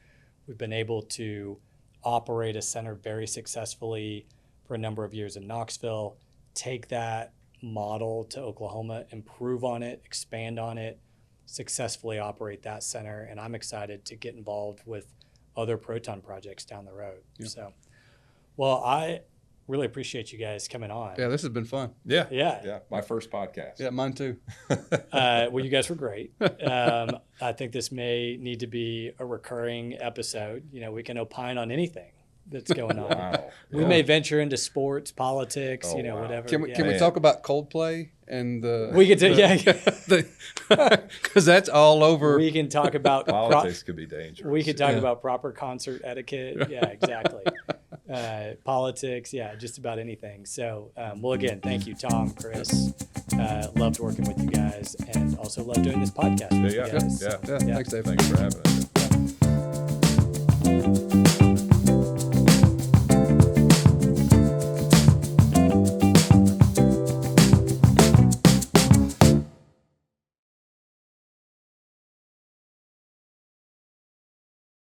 S1: We've been able to operate a center very successfully for a number of years in Knoxville, take that model to Oklahoma, improve on it, expand on it, successfully operate that center. And I'm excited to get involved with other proton projects down the road. Yeah. So, well, I really appreciate you guys coming on.
S3: Yeah, this has been fun.
S2: Yeah. My first podcast.
S3: Yeah, mine too.
S1: Well, you guys were great. I think this may need to be a recurring episode. We can opine on anything that's going on.
S2: Wow.
S1: We may venture into sports, politics, whatever.
S3: Can we talk about Coldplay and the?
S1: We could
S3: because that's all over.
S1: We can talk about
S2: politics. Could be dangerous.
S1: We could talk about proper concert etiquette. Yeah, exactly. Politics. Yeah, just about anything. So, well, again, thank you, Tom, Chris. Loved working with you guys, and also loved doing this podcast with you guys.
S2: Yeah. Thanks, Dave. Thanks for having us.